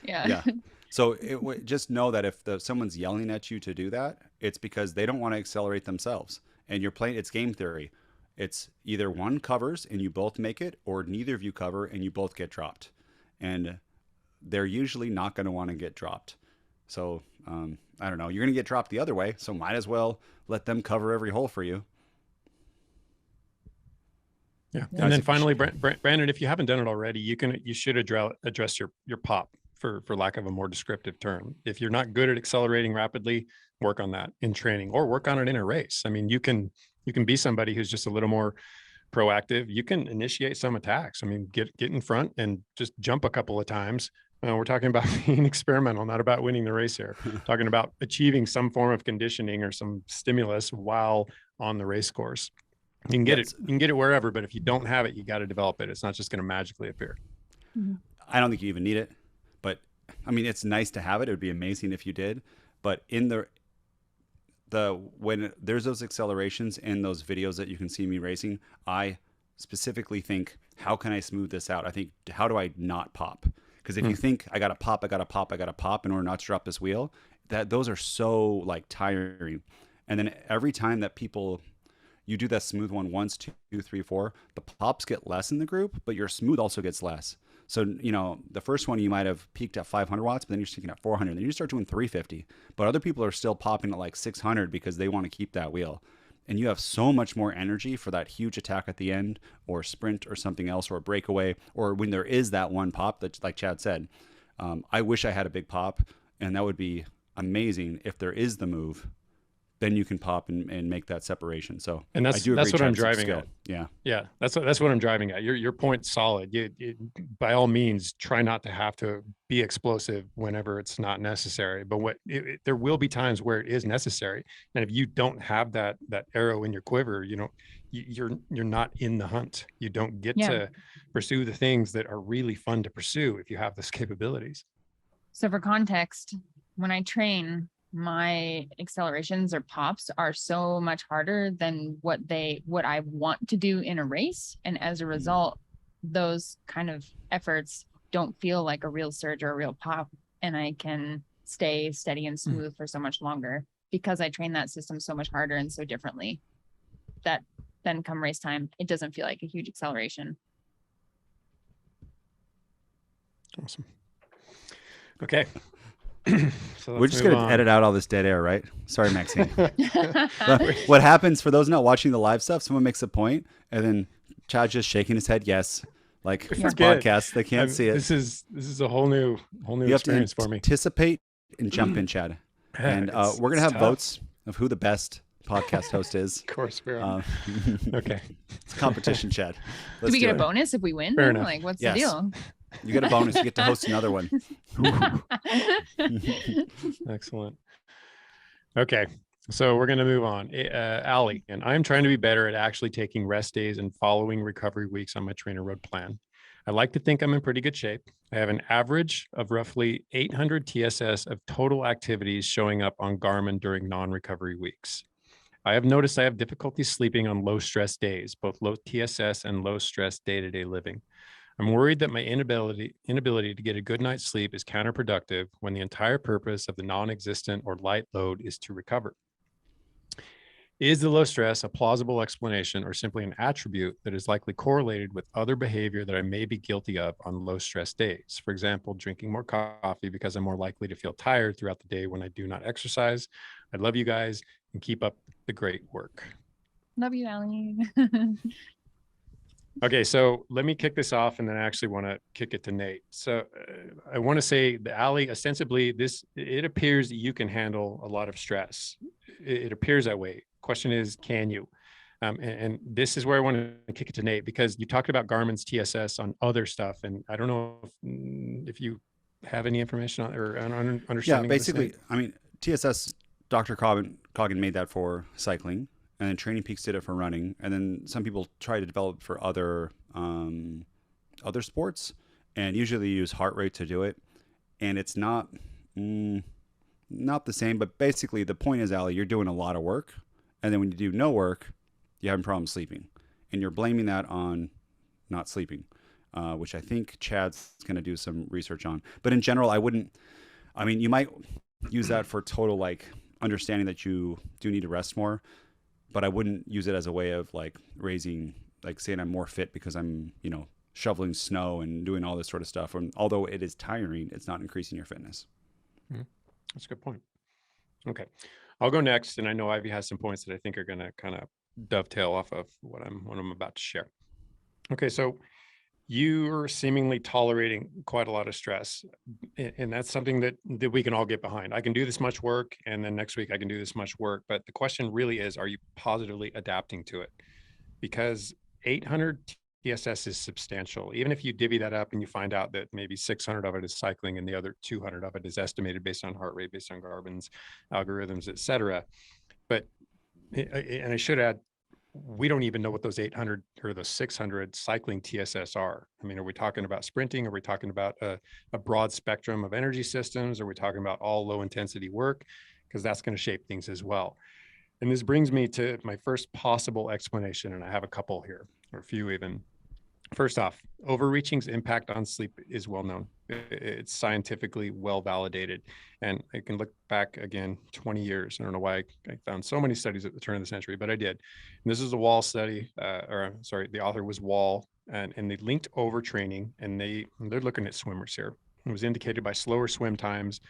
yeah. Yeah. So just know that if someone's yelling at you to do that, it's because they don't want to accelerate themselves. And you're playing, it's game theory. It's either one covers and you both make it, or neither of you cover and you both get dropped. And they're usually not going to want to get dropped. So I don't know. You're going to get dropped the other way. So might as well let them cover every hole for you. Yeah. And then finally, Brandon, if you haven't done it already, you should address your pop, for lack of a more descriptive term. If you're not good at accelerating rapidly, work on that in training, or work on it in a race. I mean, you can be somebody who's just a little more proactive. You can initiate some attacks. I mean, get in front and just jump a couple of times. We're talking about being experimental, not about winning the race here. Talking about achieving some form of conditioning or some stimulus while on the race course. You can get it. You can get it wherever, but if you don't have it, you got to develop it. It's not just going to magically appear. I don't think you even need it, but I mean, it's nice to have it. It would be amazing if you did. But in when there's those accelerations in those videos that you can see me racing, I specifically think, how can I smooth this out? I think, how do I not pop? Because if you think I got to pop in order not to drop this wheel, those are so like tiring. And then every time that you do that smooth one once, 2, 3, 4, the pops get less in the group, but your smooth also gets less. So, the first one you might have peaked at 500 watts, but then you're sticking at 400. Then you start doing 350. But other people are still popping at like 600 because they want to keep that wheel. And you have so much more energy for that huge attack at the end, or sprint or something else, or a breakaway, or when there is that one pop that, like Chad said, I wish I had a big pop, and that would be amazing if there is the move. Then you can pop and make that separation. So, and that's what I'm driving at. Yeah, that's what I'm driving at. Your point's solid. By all means, try not to have to be explosive whenever it's not necessary. But there will be times where it is necessary, and if you don't have that arrow in your quiver, you're not in the hunt. You don't get to pursue the things that are really fun to pursue if you have those capabilities. So for context, when I train, my accelerations or pops are so much harder than what I want to do in a race. And as a result, those kind of efforts don't feel like a real surge or a real pop. And I can stay steady and smooth for so much longer because I train that system so much harder and so differently, that then come race time, it doesn't feel like a huge acceleration. Awesome. Okay. So we're just going to edit out all this dead air, right? Sorry, Maxine. What happens, for those not watching the live stuff, someone makes a point and then Chad's just shaking his head yes. Like it's podcast, they can't see it. This is a whole new experience for me. Anticipate and jump in, Chad. And we're going to have votes of who the best podcast host is. Of course we are. Okay. It's a competition, Chad. Do we get a bonus if we win? Like, what's the deal? You get a bonus. You get to host another one. Excellent. Okay. So we're going to move on. Allie, and I'm trying to be better at actually taking rest days and following recovery weeks on my TrainerRoad plan. I like to think I'm in pretty good shape. I have an average of roughly 800 TSS of total activities showing up on Garmin during non-recovery weeks. I have noticed I have difficulty sleeping on low stress days, both low TSS and low stress day-to-day living. I'm worried that my inability to get a good night's sleep is counterproductive when the entire purpose of the non-existent or light load is to recover. Is the low stress a plausible explanation or simply an attribute that is likely correlated with other behavior that I may be guilty of on low stress days? For example, drinking more coffee because I'm more likely to feel tired throughout the day when I do not exercise. I love you guys and keep up the great work. Love you, Allie. Okay, so let me kick this off, and then I actually want to kick it to Nate. So I want to say, the Allie, ostensibly, it appears that you can handle a lot of stress. It appears that way. Question is, can you? And this is where I want to kick it to Nate, because you talked about Garmin's TSS on other stuff, and I don't know if you have any information on or understanding. Yeah, basically, I mean, TSS, Dr. Coggin made that for cycling. And then Training Peaks did it for running, and then some people try to develop for other sports, and usually use heart rate to do it. And it's not not the same, but basically the point is, Allie, you're doing a lot of work. And then when you do no work, you're having problems sleeping. And you're blaming that on not sleeping, which I think Chad's going to do some research on. But in general, you might use that for total like understanding that you do need to rest more, but I wouldn't use it as a way of like raising, like saying I'm more fit because I'm, shoveling snow and doing all this sort of stuff. And although it is tiring, it's not increasing your fitness. That's a good point. Okay. I'll go next. And I know Ivy has some points that I think are going to kind of dovetail off of what I'm about to share. Okay. So you're seemingly tolerating quite a lot of stress. And that's something that we can all get behind. I can do this much work, and then next week I can do this much work. But the question really is, are you positively adapting to it? Because 800 TSS is substantial. Even if you divvy that up and you find out that maybe 600 of it is cycling and the other 200 of it is estimated based on heart rate, based on Garmin's algorithms, et cetera. But, and I should add, we don't even know what those 800 or those 600 cycling TSS are. I mean, are we talking about sprinting? Are we talking about a broad spectrum of energy systems? Are we talking about all low intensity work? Because that's going to shape things as well. And this brings me to my first possible explanation, and I have a couple here, or a few even. First off, overreaching's impact on sleep is well known. It's scientifically well validated. And I can look back again 20 years. I don't know why I found so many studies at the turn of the century, but I did. And this is a Wall study, the author was Wall, and they linked overtraining, and they're looking at swimmers here. It was indicated by slower swim times,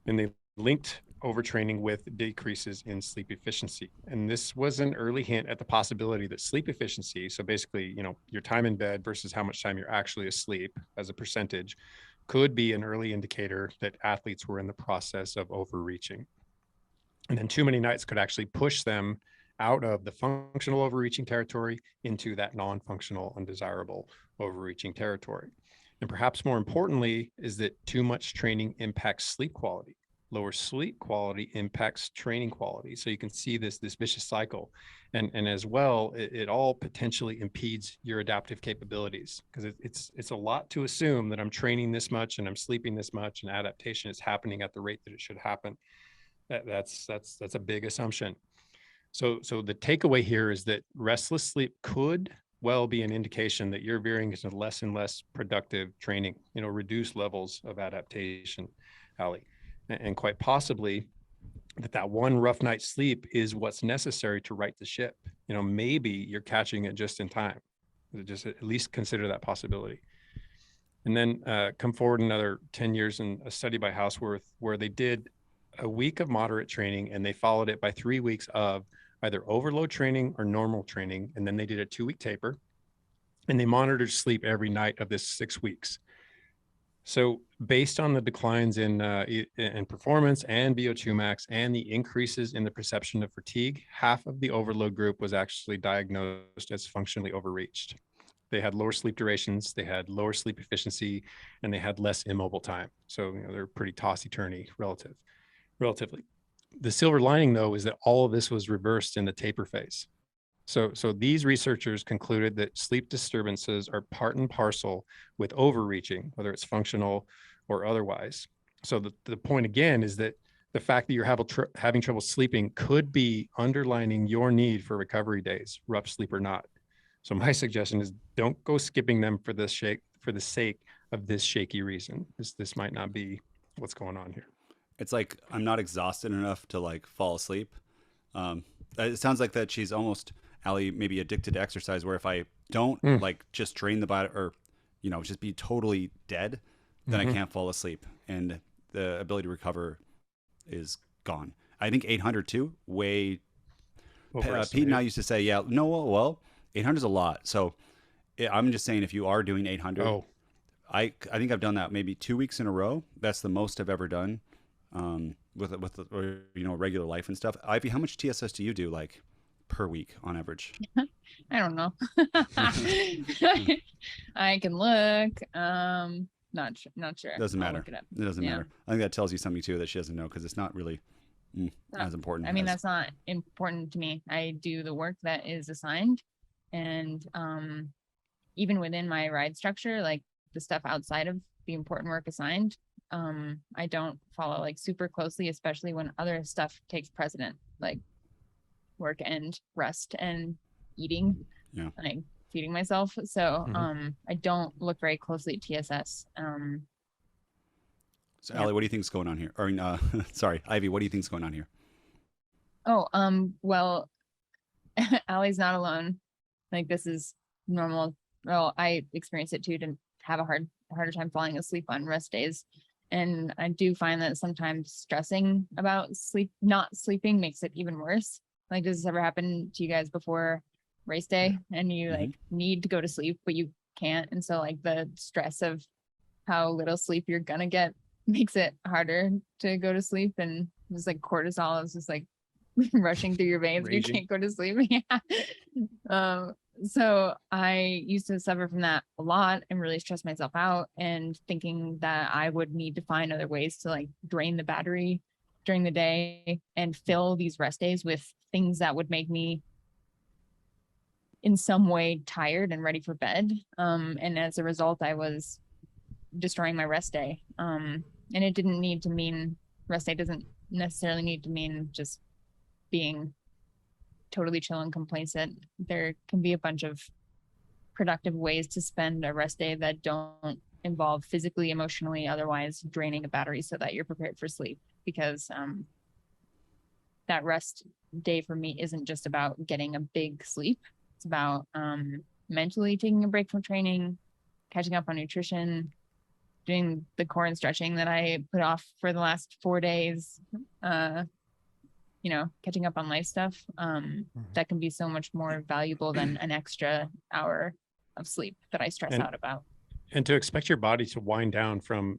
and they linked overtraining with decreases in sleep efficiency. And this was an early hint at the possibility that sleep efficiency, so basically, your time in bed versus how much time you're actually asleep as a percentage, could be an early indicator that athletes were in the process of overreaching. And then too many nights could actually push them out of the functional overreaching territory into that non-functional, undesirable overreaching territory. And perhaps more importantly is that too much training impacts sleep quality. Lower sleep quality impacts training quality. So you can see this vicious cycle. And as well, it all potentially impedes your adaptive capabilities, because it's a lot to assume that I'm training this much and I'm sleeping this much and adaptation is happening at the rate that it should happen. That's a big assumption. So the takeaway here is that restless sleep could well be an indication that you're veering into less and less productive training, reduced levels of adaptation, Allie. And quite possibly that one rough night's sleep is what's necessary to right the ship. Maybe you're catching it just in time. Just at least consider that possibility. And then come forward another 10 years in a study by Houseworth where they did a week of moderate training and they followed it by 3 weeks of either overload training or normal training. And then they did a 2-week taper and they monitored sleep every night of this 6 weeks. So based on the declines in performance and VO2 max and the increases in the perception of fatigue, half of the overload group was actually diagnosed as functionally overreached. They had lower sleep durations, they had lower sleep efficiency, and they had less immobile time. So they're pretty tossy-turny relatively. The silver lining, though, is that all of this was reversed in the taper phase. So these researchers concluded that sleep disturbances are part and parcel with overreaching, whether it's functional or otherwise. So the point again is that the fact that you're having trouble sleeping could be underlining your need for recovery days, rough sleep or not. So my suggestion is don't go skipping them for the sake of this shaky reason. This might not be what's going on here. It's like I'm not exhausted enough to like fall asleep. It sounds like that she's almost, Allie, maybe addicted to exercise, where if I don't like just drain the body or, just be totally dead, then I can't fall asleep. And the ability to recover is gone. I think 800 too, way. Pete and I used to say, 800 is a lot. So I'm just saying if you are doing 800, I think I've done that maybe 2 weeks in a row. That's the most I've ever done with regular life and stuff. Ivy, how much TSS do you do like per week on average? I don't know. I can look. Not sure. Doesn't matter. Look it up. It doesn't matter. I think that tells you something too that she doesn't know, because it's not really as important. I mean, that's not important to me. I do the work that is assigned, and even within my ride structure, like the stuff outside of the important work assigned, I don't follow like super closely, especially when other stuff takes precedent, like work and rest and eating, like feeding myself. So I don't look very closely at TSS. So Allie, what do you think's going on here? Or sorry, Ivy, what do you think's going on here? Oh, well, Allie's not alone. Like this is normal. Well, I experience it too, to have a harder time falling asleep on rest days. And I do find that sometimes stressing about not sleeping makes it even worse. Like, does this ever happen to you guys before race day and you like need to go to sleep, but you can't? And so like the stress of how little sleep you're gonna get makes it harder to go to sleep. And just like cortisol is just like rushing through your veins. You can't go to sleep. So I used to suffer from that a lot and really stress myself out, and thinking that I would need to find other ways to like drain the battery during the day and fill these rest days with things that would make me in some way tired and ready for bed. And as a result, I was destroying my rest day. And it didn't need to mean rest day doesn't necessarily need to mean just being totally chill and complacent. There can be a bunch of productive ways to spend a rest day that don't involve physically, emotionally, otherwise draining a battery so that you're prepared for sleep. Because that rest day for me isn't just about getting a big sleep. It's about mentally taking a break from training, catching up on nutrition, doing the core and stretching that I put off for the last 4 days, catching up on life stuff that can be so much more valuable than an extra hour of sleep that I stress out about. And to expect your body to wind down from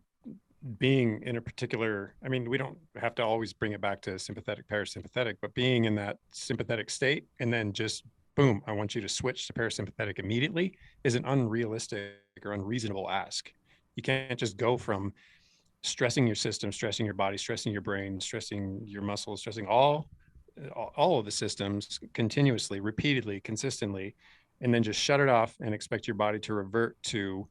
being in a particular, I mean, we don't have to always bring it back to sympathetic, parasympathetic, but being in that sympathetic state and then just boom, I want you to switch to parasympathetic immediately is an unrealistic or unreasonable ask. You can't just go from stressing your system, stressing your body, stressing your brain, stressing your muscles, stressing all of the systems continuously, repeatedly, consistently, and then just shut it off and expect your body to revert to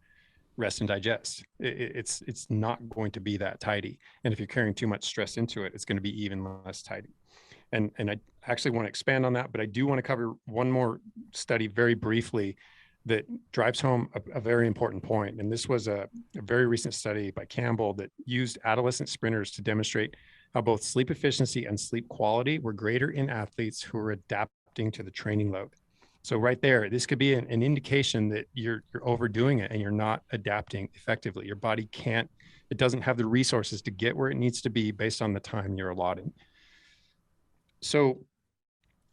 rest and digest. It's not going to be that tidy. And if you're carrying too much stress into it, it's going to be even less tidy. And I actually want to expand on that, but I do want to cover one more study very briefly that drives home a very important point. And this was a very recent study by Campbell that used adolescent sprinters to demonstrate how both sleep efficiency and sleep quality were greater in athletes who were adapting to the training load. So right there, this could be an indication that you're overdoing it and you're not adapting effectively. Your body it doesn't have the resources to get where it needs to be based on the time you're allotting. So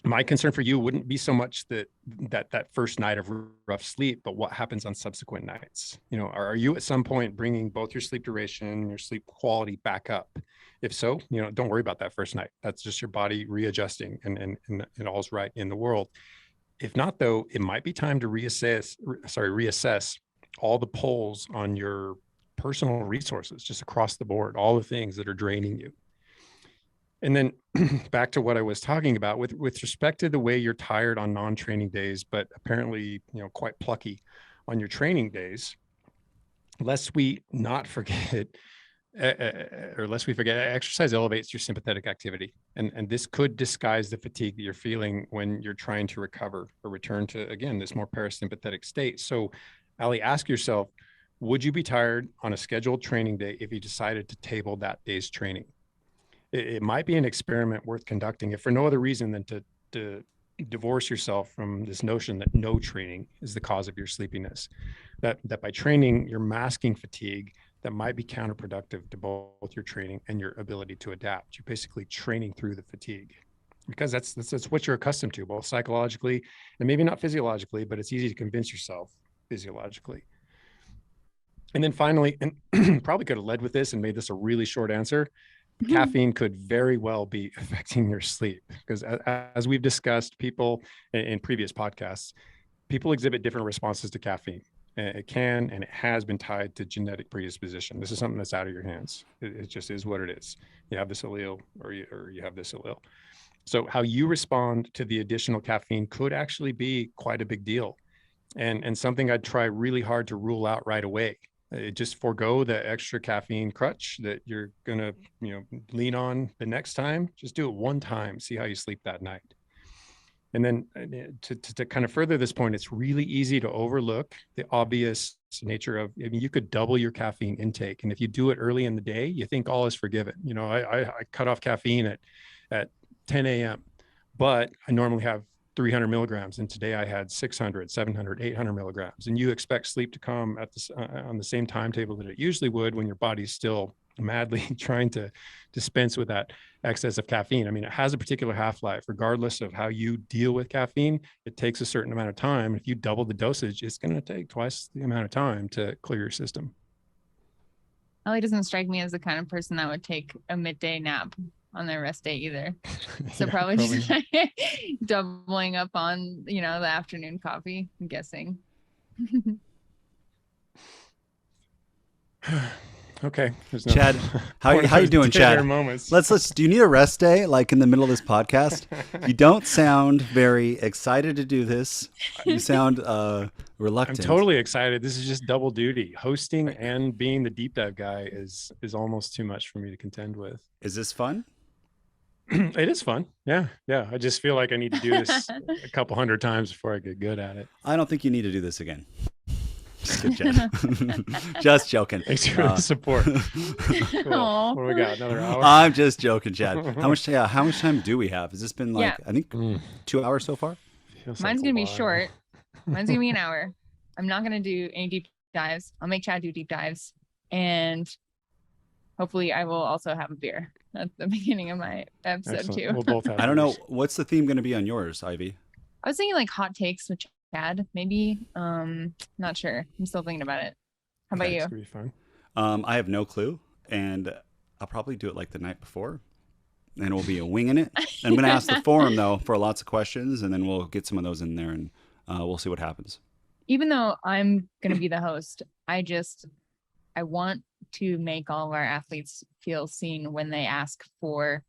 my concern for you wouldn't be so much that first night of rough sleep, but what happens on subsequent nights. Are you at some point bringing both your sleep duration and your sleep quality back up? If so, don't worry about that first night. That's just your body readjusting and all's right in the world. If not, though, it might be time to reassess all the pulls on your personal resources just across the board, all the things that are draining you. And then back to what I was talking about with respect to the way you're tired on non-training days, but apparently, quite plucky on your training days, lest we forget, exercise elevates your sympathetic activity. And this could disguise the fatigue that you're feeling when you're trying to recover or return to, again, this more parasympathetic state. So, Allie, ask yourself, would you be tired on a scheduled training day if you decided to table that day's training? It might be an experiment worth conducting, if for no other reason than to divorce yourself from this notion that no training is the cause of your sleepiness, that by training, you're masking fatigue that might be counterproductive to both your training and your ability to adapt. You're basically training through the fatigue because that's what you're accustomed to, both psychologically and maybe not physiologically, but it's easy to convince yourself physiologically. And then finally, and probably could have led with this and made this a really short answer, caffeine could very well be affecting your sleep because as we've discussed, people in previous podcasts, people exhibit different responses to caffeine. It can and it has been tied to genetic predisposition. This is something that's out of your hands. It just is what it is. You have this allele or you have this allele. So how you respond to the additional caffeine could actually be quite a big deal and something I'd try really hard to rule out right away. Just forego the extra caffeine crutch that you're going to, lean on the next time. Just do it one time. See how you sleep that night. And then to kind of further this point, it's really easy to overlook the obvious nature of, you could double your caffeine intake. And if you do it early in the day, you think all is forgiven. I cut off caffeine at 10 a.m., but I normally have 300 milligrams. And today I had 600, 700, 800 milligrams. And you expect sleep to come at this on the same timetable that it usually would when your body's still madly trying to dispense with that excess of caffeine. I mean, it has a particular half-life. Regardless of how you deal with caffeine, it takes a certain amount of time. If you double the dosage, it's going to take twice the amount of time to clear your system. Ellie doesn't strike me as the kind of person that would take a midday nap on their rest day either. So yeah, probably just doubling up on, the afternoon coffee, I'm guessing. Okay. Chad, how you doing, Chad? Let's do you need a rest day like in the middle of this podcast? You don't sound very excited to do this. You sound reluctant. I'm totally excited. This is just double duty. Hosting and being the deep dive guy is almost too much for me to contend with. Is this fun? It is fun. Yeah. I just feel like I need to do this a couple hundred times before I get good at it. I don't think you need to do this again. Just kidding, Chad. Just joking. Thanks for the support. Cool. What do we got? Another hour? I'm just joking, Chad. How much time do we have? Has this been I think 2 hours so far? Mine's going to be short. Mine's going to be an hour. I'm not going to do any deep dives. I'll make Chad do deep dives. And hopefully I will also have a beer at the beginning of my episode too. We'll both have I don't know. What's the theme going to be on yours, Ivy? I was thinking like hot takes with Chad, maybe. Not sure. I'm still thinking about it. How about you? That's gonna be fun. I have no clue, and I'll probably do it like the night before, and we'll be winging it. I'm going to ask the forum though for lots of questions, and then we'll get some of those in there, and we'll see what happens. Even though I'm going to be the host, I want to make all of our athletes feel seen when they ask for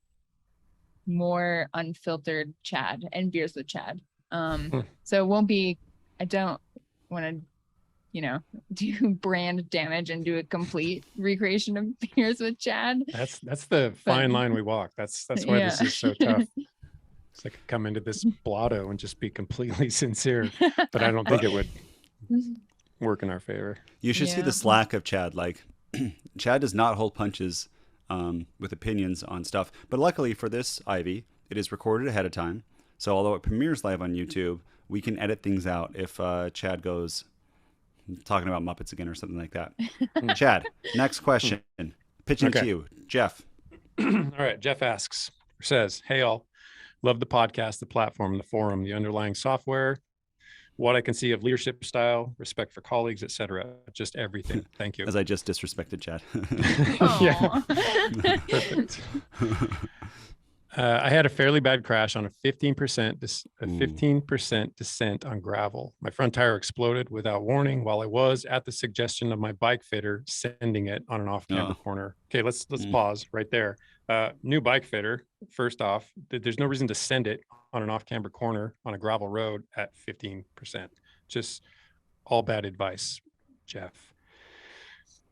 more unfiltered Chad and beers with Chad. So it won't be, I don't want to, do brand damage and do a complete recreation of beers with Chad. That's the fine line we walk. That's why this is so tough. It's like come into this blotto and just be completely sincere, but I don't think it would work in our favor. You should see the slack of Chad. Like Chad does not hold punches with opinions on stuff. But luckily for this, Ivy, it is recorded ahead of time. So although it premieres live on YouTube, we can edit things out if Chad goes talking about Muppets again or something like that. Chad, next question. Pitching to you, Jeff. All right. Jeff says, hey all, love the podcast, the platform, the forum, the underlying software, what I can see of leadership style, respect for colleagues, etc. Just everything. Thank you. As I just disrespected Chad. Yeah. Perfect. I had a fairly bad crash on a 15% descent on gravel. My front tire exploded without warning while I was at the suggestion of my bike fitter sending it on an off-camber corner. Okay, let's pause right there. New bike fitter, first off, there's no reason to send it on an off-camber corner on a gravel road at 15%. Just all bad advice, Jeff.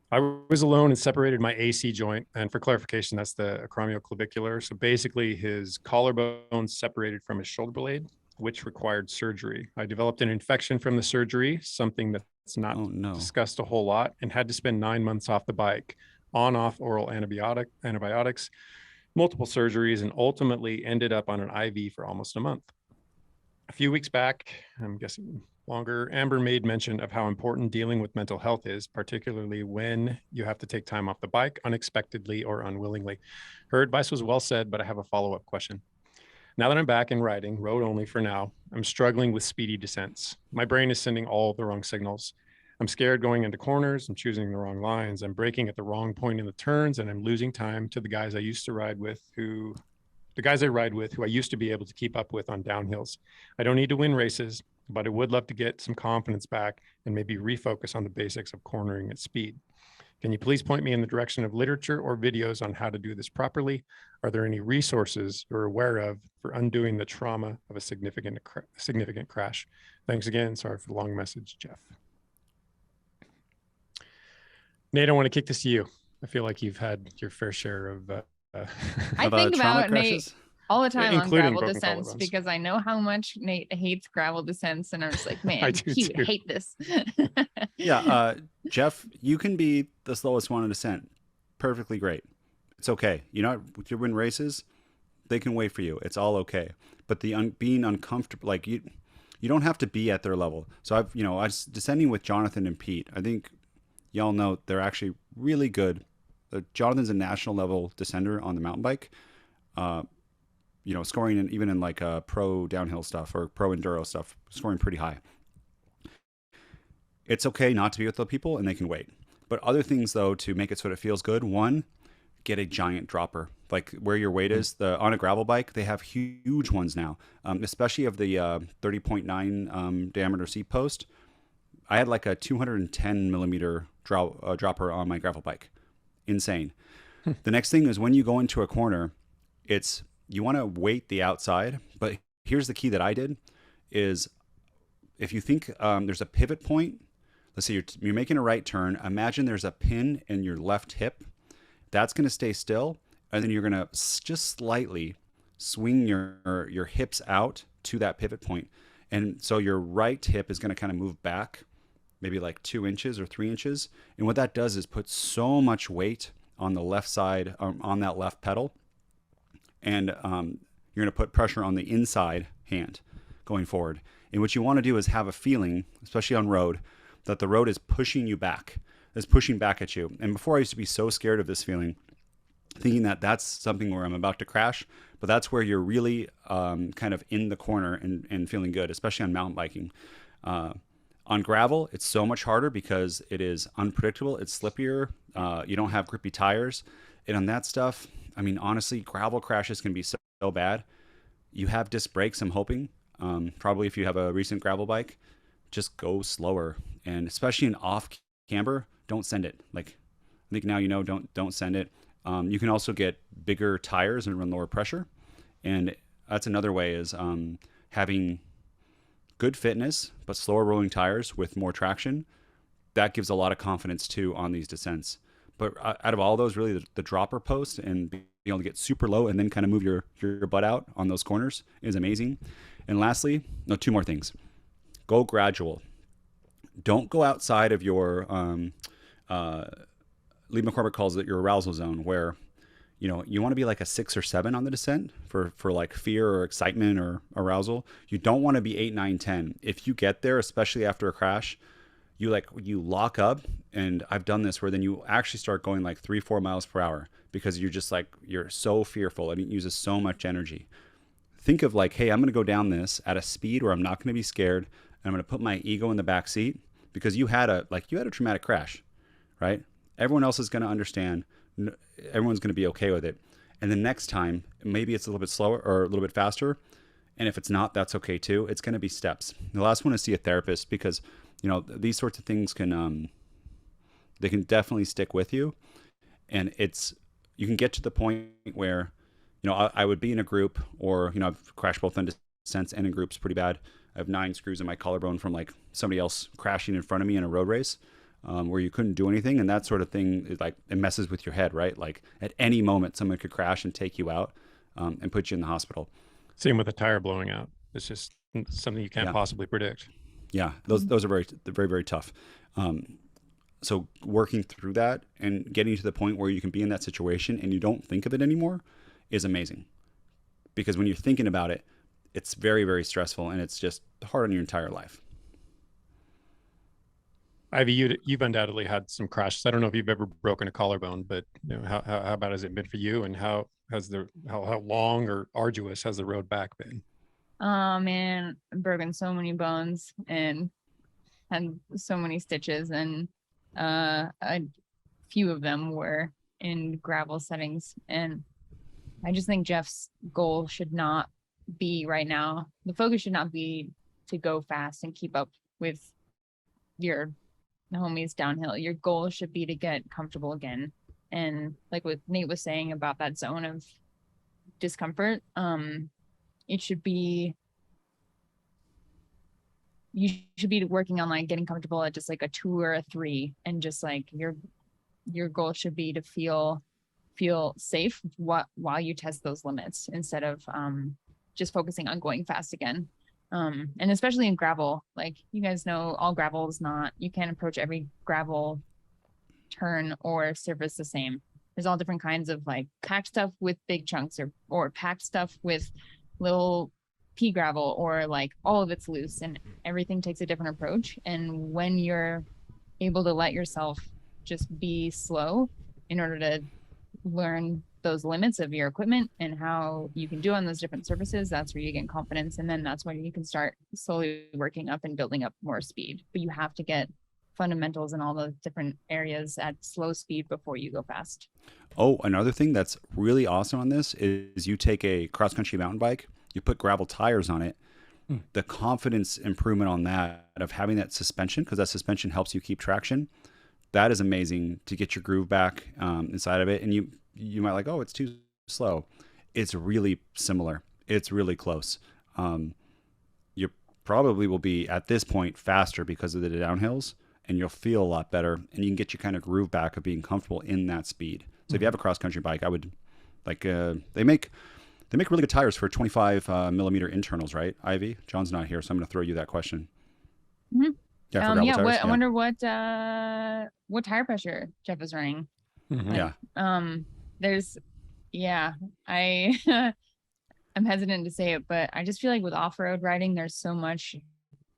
I was alone and separated my AC joint. And for clarification, that's the acromioclavicular. So basically his collarbone separated from his shoulder blade, which required surgery. I developed an infection from the surgery, something that's not discussed a whole lot, and had to spend 9 months off the bike, on-off oral antibiotics, multiple surgeries, and ultimately ended up on an IV for almost a month. A few weeks back, I'm guessing longer, Amber made mention of how important dealing with mental health is, particularly when you have to take time off the bike unexpectedly or unwillingly. Her advice was well said, but I have a follow-up question. Now that I'm back in riding, road only for now, I'm struggling with speedy descents. My brain is sending all the wrong signals. I'm scared going into corners. I'm choosing the wrong lines. I'm braking at the wrong point in the turns, and I'm losing time to the guys I ride with who I used to be able to keep up with on downhills. I don't need to win races, but I would love to get some confidence back and maybe refocus on the basics of cornering at speed. Can you please point me in the direction of literature or videos on how to do this properly? Are there any resources you're aware of for undoing the trauma of a significant crash? Thanks again. Sorry for the long message, Jeff. Nate, I want to kick this to you. I feel like you've had your fair share of I think trauma about Nate crashes. all the time on including gravel broken descents collarbones. because I know how much Nate hates gravel descents, and I'm just like, I man, do he would too. hate this. Yeah, Jeff, you can be the slowest one in descent. Perfectly great. It's okay. You know, with your win races, they can wait for you. It's all okay. But the being uncomfortable, like you don't have to be at their level. So I was descending with Jonathan and Pete. I think y'all know they're actually really good. Jonathan's a national level descender on the mountain bike. Uh, scoring even in like pro downhill stuff or pro enduro stuff, scoring pretty high. It's okay not to be with the people, and they can wait. But other things though to make it so that it feels good. One, get a giant dropper, like where your weight is. On a gravel bike, they have huge ones now, especially of the 30.9 diameter seat post. I had like a 210 millimeter dropper on my gravel bike. Insane. The next thing is when you go into a corner, you want to weight the outside. But here's the key that I did is if you think there's a pivot point, let's say you're making a right turn. Imagine there's a pin in your left hip. That's going to stay still, and then you're going to just slightly swing your hips out to that pivot point. And so your right hip is going to kind of move back maybe like 2 inches or 3 inches. And what that does is put so much weight on the left side, on that left pedal. And you're going to put pressure on the inside hand going forward. And what you want to do is have a feeling, especially on road, that the road is pushing you back, is pushing back at you. And before I used to be so scared of this feeling, thinking that that's something where I'm about to crash, but that's where you're really kind of in the corner and feeling good, especially on mountain biking. On gravel, it's so much harder because it is unpredictable. It's slippier. You don't have grippy tires. And on that stuff, I mean, honestly, gravel crashes can be so bad. You have disc brakes, I'm hoping. Probably if you have a recent gravel bike, just go slower. And especially in off camber, don't send it. Like, I think now don't send it. You can also get bigger tires and run lower pressure. And that's another way is having good fitness, but slower rolling tires with more traction. That gives a lot of confidence too on these descents. But out of all those, really the dropper post and being able to get super low and then kind of move your butt out on those corners is amazing. And lastly, two more things. Go gradual. Don't go outside of your, Lee McCormick calls it your arousal zone, where you want to be like a 6 or 7 on the descent for like fear or excitement or arousal. You don't want to be 8, 9, 10. If you get there, especially after a crash, you lock up. And I've done this where then you actually start going like 3, 4 miles per hour because you're so fearful and it uses so much energy. Think of like, hey, I'm going to go down this at a speed where I'm not going to be scared. And I'm going to put my ego in the back seat because you had a traumatic crash, right? Everyone else is going to understand. Everyone's going to be okay with it. And the next time, maybe it's a little bit slower or a little bit faster. And if it's not, that's okay too. It's going to be steps. The last one is see a therapist because, these sorts of things they can definitely stick with you. And you can get to the point where, I would be in a group or, I've crashed both on descents and in groups pretty bad. I have 9 screws in my collarbone from like somebody else crashing in front of me in a road race. Where you couldn't do anything, and that sort of thing is like it messes with your head, right? Like at any moment, someone could crash and take you out and put you in the hospital. Same with a tire blowing out. It's just something you can't possibly predict. Yeah, those are very, very, very tough. So working through that and getting to the point where you can be in that situation and you don't think of it anymore is amazing. Because when you're thinking about it, it's very, very stressful and it's just hard on your entire life. Ivy, you've undoubtedly had some crashes. I don't know if you've ever broken a collarbone, but how bad has it been for you, and how long or arduous has the road back been? Oh man, I've broken so many bones and had so many stitches, and a few of them were in gravel settings. And I just think Jeff's goal should not be right now. The focus should not be to go fast and keep up with your homies downhill. Your goal should be to get comfortable again. And like what Nate was saying about that zone of discomfort, it should be you should be working on like getting comfortable at just like a 2 or a 3 and just like you're your goal should be to feel safe while you test those limits, instead of just focusing on going fast again. And especially in gravel, like you guys know, all gravel is not, you can't approach every gravel turn or surface the same. There's all different kinds of like packed stuff with big chunks, or packed stuff with little pea gravel, or like all of it's loose, and everything takes a different approach. And when you're able to let yourself just be slow in order to learn those limits of your equipment and how you can do on those different surfaces, that's where you get confidence. And then that's when you can start slowly working up and building up more speed. But you have to get fundamentals in all the different areas at slow speed before you go fast. Oh, another thing that's really awesome on this is you take a cross-country mountain bike, you put gravel tires on it, the confidence improvement on that, of having that suspension, because that suspension helps you keep traction. That is amazing to get your groove back inside of it. And you might like, oh, it's too slow. It's really similar. It's really close. You probably will be at this point faster because of the downhills, and you'll feel a lot better, and you can get your kind of groove back of being comfortable in that speed. So if you have a cross country bike, I would like, they make really good tires for 25 millimeter internals, right? Ivy, John's not here, so I'm going to throw you that question. Mm-hmm. Yeah, for gravel tires. I wonder what tire pressure Jeff is running. Mm-hmm. I'm hesitant to say it, but I just feel like with off-road riding, there's so much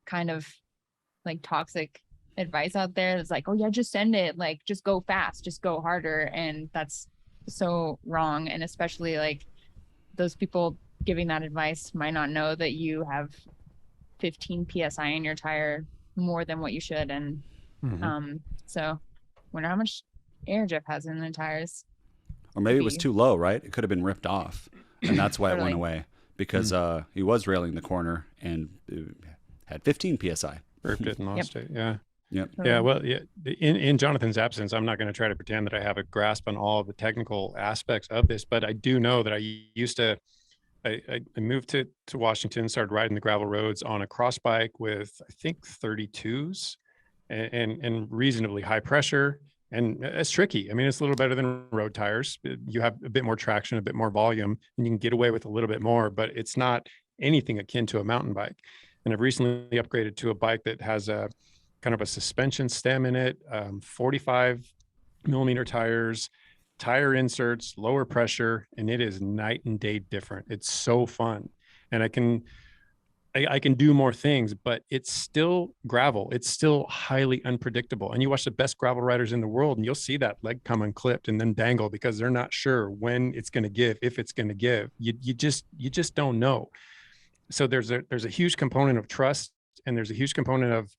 kind of like toxic advice out there that's like, oh yeah, just send it, like just go fast, just go harder. And that's so wrong. And especially like those people giving that advice might not know that you have 15 psi in your tire more than what you should. And so wonder how much air Jeff has in the tires. Or maybe it was too low, right? It could have been ripped off, and that's why it went away, because he was railing the corner and had 15 psi. Ripped it and lost it. Yeah. Yep. Yeah. Well, yeah. In Jonathan's absence, I'm not going to try to pretend that I have a grasp on all of the technical aspects of this, but I do know that I used to. I moved to Washington, started riding the gravel roads on a cross bike with, I think, 32s and reasonably high pressure. And it's tricky. I mean, it's a little better than road tires. You have a bit more traction, a bit more volume, and you can get away with a little bit more, but it's not anything akin to a mountain bike. And I've recently upgraded to a bike that has a kind of a suspension stem in it, 45 millimeter tires, tire inserts, lower pressure, and it is night and day different. It's so fun. And I can do more things, but it's still gravel. It's still highly unpredictable. And you watch the best gravel riders in the world, and you'll see that leg come unclipped and then dangle because they're not sure when it's going to give, if it's going to give. You just don't know. So there's a huge component of trust, and there's a huge component of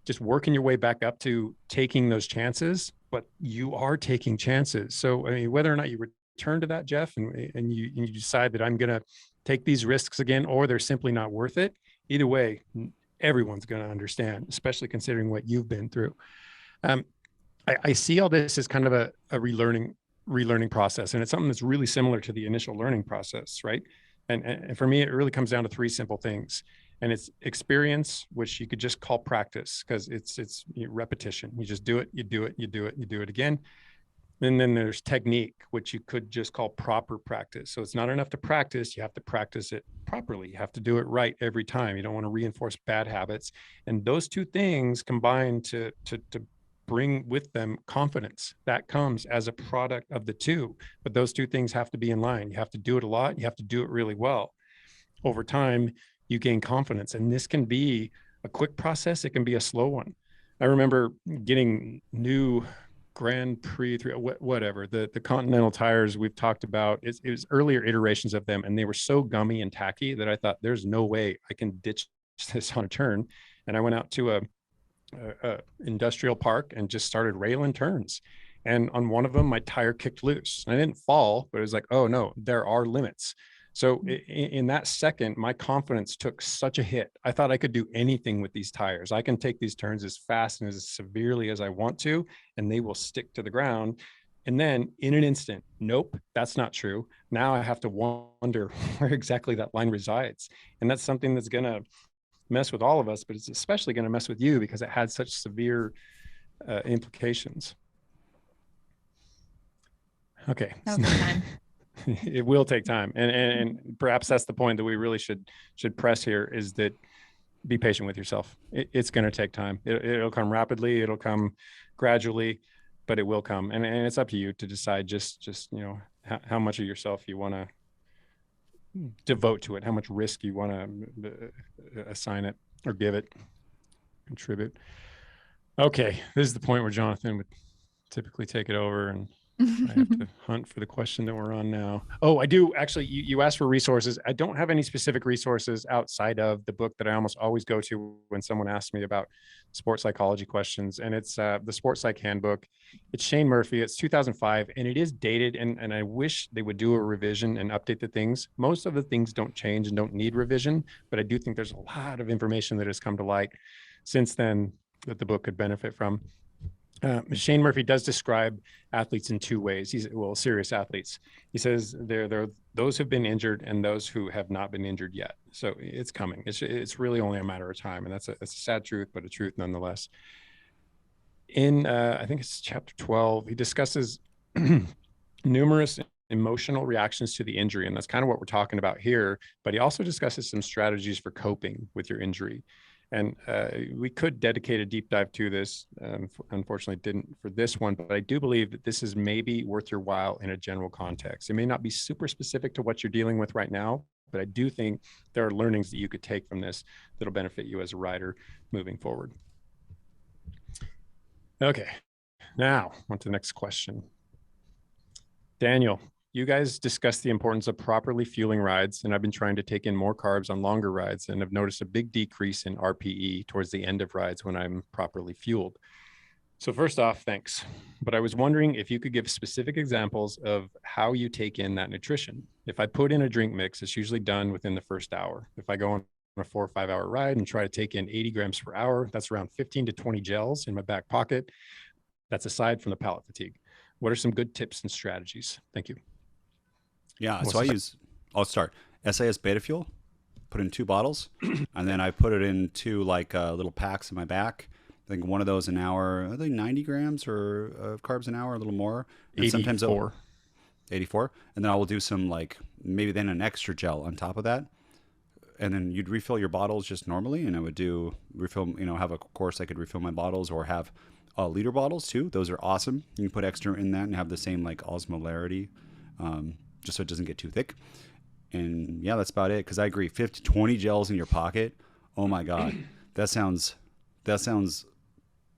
just working your way back up to taking those chances. But you are taking chances. So I mean, whether or not you return to that, Jeff, and you decide that I'm going to take these risks again, or they're simply not worth it, either way, everyone's going to understand, especially considering what you've been through. I see all this as kind of a relearning process, and it's something that's really similar to the initial learning process, right? And for me, it really comes down to three simple things. And it's experience, which you could just call practice, because it's repetition. You just do it, you do it, you do it, you do it again. And then there's technique, which you could just call proper practice. So it's not enough to practice. You have to practice it properly. You have to do it right every time. You don't want to reinforce bad habits. And those two things combine to bring with them confidence. That comes as a product of the two. But those two things have to be in line. You have to do it a lot. You have to do it really well. Over time, you gain confidence. And this can be a quick process. It can be a slow one. I remember getting new Grand Prix, whatever, the Continental tires we've talked about. It was earlier iterations of them, and they were so gummy and tacky that I thought, there's no way I can ditch this on a turn. And I went out to a industrial park and just started railing turns. And on one of them, my tire kicked loose. And I didn't fall, but it was like, oh no, there are limits. So in that second, my confidence took such a hit. I thought I could do anything with these tires. I can take these turns as fast and as severely as I want to, and they will stick to the ground. And then in an instant, nope, that's not true. Now I have to wonder where exactly that line resides. And that's something that's going to mess with all of us, but it's especially going to mess with you because it had such severe implications. Okay. That will take time. It will take time. And perhaps that's the point that we really should press here, is that be patient with yourself. It's going to take time. It'll come rapidly. It'll come gradually, but it will come. And it's up to you to decide just, how much of yourself you want to devote to it, how much risk you want to assign it or give it, contribute. Okay. This is the point where Jonathan would typically take it over, and I have to hunt for the question that we're on now. Oh, I do. Actually, you asked for resources. I don't have any specific resources outside of the book that I almost always go to when someone asks me about sports psychology questions. And it's the Sports Psych Handbook. It's Shane Murphy. It's 2005, and it is dated. And I wish they would do a revision and update the things. Most of the things don't change and don't need revision, but I do think there's a lot of information that has come to light since then that the book could benefit from. Shane Murphy does describe athletes in two ways. Serious athletes. He says there are those who've been injured and those who have not been injured yet. So it's coming. It's really only a matter of time, and that's a sad truth, but a truth nonetheless. In I think it's chapter 12, he discusses numerous emotional reactions to the injury, and that's kind of what we're talking about here. But he also discusses some strategies for coping with your injury. And we could dedicate a deep dive to this. Unfortunately, didn't for this one, but I do believe that this is maybe worth your while in a general context. It may not be super specific to what you're dealing with right now, but I do think there are learnings that you could take from this that'll benefit you as a rider moving forward. Okay, now on to the next question. Daniel, you guys discussed the importance of properly fueling rides, and I've been trying to take in more carbs on longer rides and have noticed a big decrease in RPE towards the end of rides when I'm properly fueled. So first off, thanks. But I was wondering if you could give specific examples of how you take in that nutrition. If I put in a drink mix, it's usually done within the first hour. If I go on a 4 or 5 hour ride and try to take in 80 grams per hour, that's around 15 to 20 gels in my back pocket. That's aside from the palate fatigue. What are some good tips and strategies? Thank you. Yeah, so I'll start SAS Beta Fuel, put in 2 bottles, and then I put it in 2 little packs in my back. I think one of those an hour, I think 90 grams or carbs an hour, a little more. And 84. Sometimes 84. And then I will do some maybe then an extra gel on top of that. And then you'd refill your bottles just normally, and I would have a course I could refill my bottles, or have liter bottles too. Those are awesome. You can put extra in that and have the same osmolarity. Just so it doesn't get too thick. And yeah, that's about it. Because I agree, 20 gels in your pocket. Oh my God, that sounds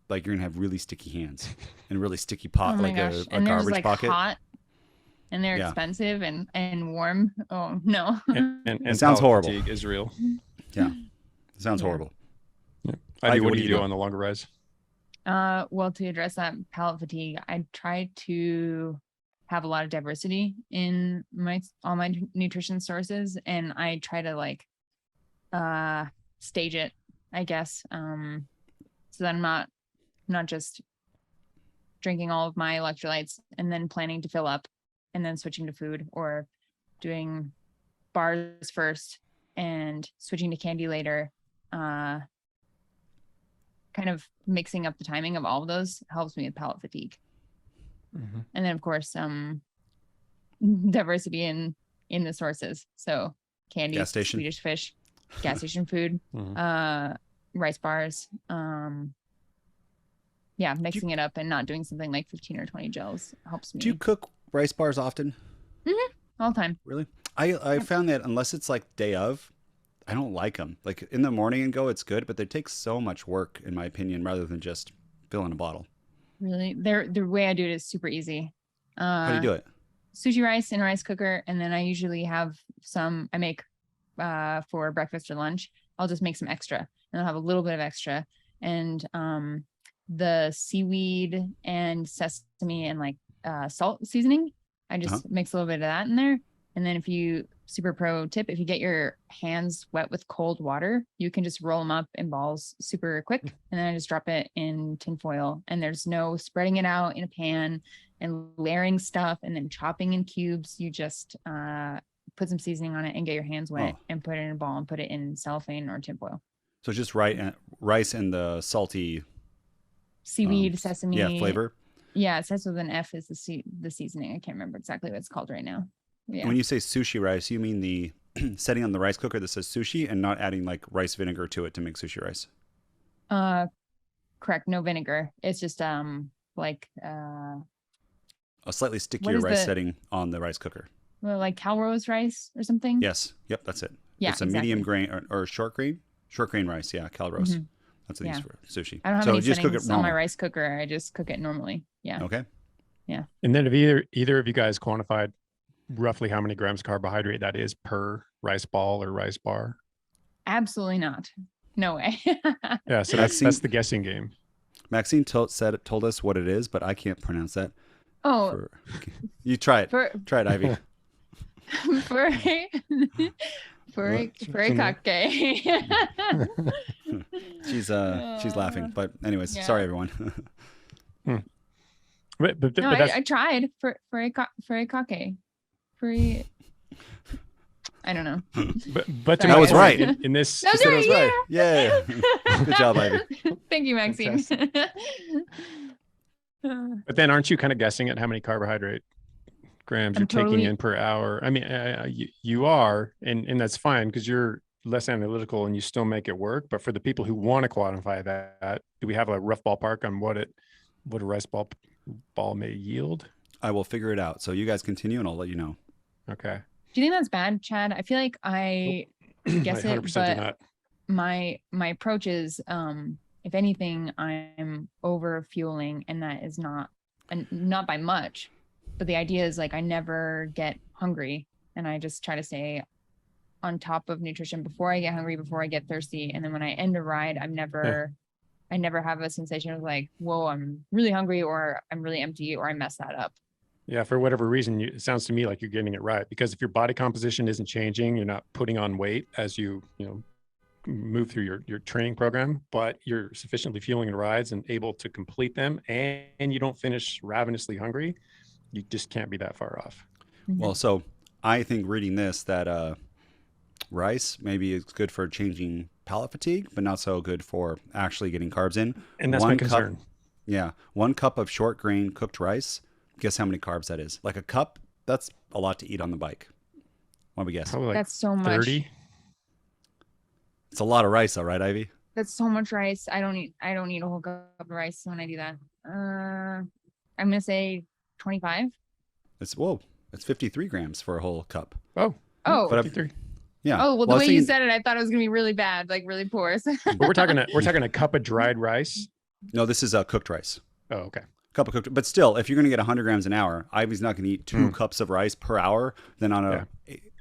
like you're gonna have really sticky hands and really sticky pot, oh like gosh. a And they're garbage just, pocket. hot, and they're expensive and warm. Oh no. And it sounds horrible. Fatigue is real. Yeah, it sounds horrible. Yeah. Ivy, what do you do on the longer rides? Well, to address that palate fatigue, I try to have a lot of diversity in all my nutrition sources, and I try to stage it, I guess, so that I'm not just drinking all of my electrolytes and then planning to fill up and then switching to food, or doing bars first and switching to candy later. Kind of mixing up the timing of all of those helps me with palate fatigue. Mm-hmm. And then of course, diversity in the sources. So candy, Swedish fish, gas station food, rice bars. Mixing it up and not doing something like 15 or 20 gels helps me. Do you cook rice bars often? Mm-hmm. All the time. Really? I found that unless it's day of, I don't like them. In the morning and go, it's good, but they take so much work, in my opinion, rather than just fill in a bottle. Really? The way I do it is super easy. How do you do it? Sushi rice in a rice cooker, and then I usually have some I make for breakfast or lunch. I'll just make some extra, and I'll have a little bit of extra. And the seaweed and sesame and salt seasoning, I just mix a little bit of that in there. And then super pro tip, if you get your hands wet with cold water, you can just roll them up in balls super quick. And then I just drop it in tin foil, and there's no spreading it out in a pan and layering stuff and then chopping in cubes. You just put some seasoning on it and get your hands wet and put it in a ball and put it in cellophane or tin foil. So just rice and the salty seaweed, sesame. Yeah, flavor. Yeah, it starts with an F is the seasoning. I can't remember exactly what it's called right now. Yeah. When you say sushi rice, you mean the setting on the rice cooker that says sushi and not adding like rice vinegar to it to make sushi rice. Correct. No vinegar. It's just like A slightly stickier rice setting on the rice cooker. well, like Calrose rice or something. Yes. Yep. That's it. Yeah, It's a medium grain or short grain. Short grain rice. Yeah. Calrose. That's what they use for sushi. I don't have so any just cook it settings on my rice cooker. I just cook it normally. Yeah. Okay. Yeah. And then have either of you guys quantified roughly how many grams carbohydrate that is per rice ball or rice bar? Absolutely not. No way. Yeah, so that's the guessing game. Maxine told us what it is, but I can't pronounce that. Oh, you try it. Try it, Ivy. For a cocktail. She's laughing, but anyways, sorry everyone. But no, I tried for a cocktail. I don't know. But that was right. In this, that was right. Right. Yeah. Good job, Ivy. Thank you, Maxine. But then, aren't you kind of guessing at how many carbohydrate grams you're taking in per hour? I mean, you are, and that's fine because you're less analytical and you still make it work. But for the people who want to quantify that, do we have a rough ballpark on what a rice ball may yield? I will figure it out. So you guys continue, and I'll let you know. Okay. Do you think that's bad, Chad? I feel like I guess it, but my approach is, if anything, I'm over fueling, and that is not by much. But the idea is like I never get hungry, and I just try to stay on top of nutrition before I get hungry, before I get thirsty, and then when I end a ride, I never have a sensation of like, whoa, I'm really hungry, or I'm really empty, or I messed that up. Yeah, for whatever reason, it sounds to me like you're getting it right, because if your body composition isn't changing, you're not putting on weight as you move through your training program, but you're sufficiently fueling the rides and able to complete them, and you don't finish ravenously hungry, you just can't be that far off. Well, so I think reading this that rice maybe is good for changing palate fatigue, but not so good for actually getting carbs in. And that's my concern. 1 cup of short grain cooked rice. Guess how many carbs that is? Like a cup, that's a lot to eat on the bike. What do we guess? Probably like that's so much. 30. It's a lot of rice, though, right, Ivy? That's so much rice. I don't eat a whole cup of rice when I do that. I'm gonna say 25. It's 53 grams for a whole cup. Oh, 53. Yeah. Oh, well, the way you said it, I thought it was gonna be really bad, like really poor. But we're talking a cup of dried rice. No, this is cooked rice. Oh, okay. Cup of cooked, but still, if you're going to get 100 grams an hour, Ivy's not going to eat 2 cups of rice per hour. Then on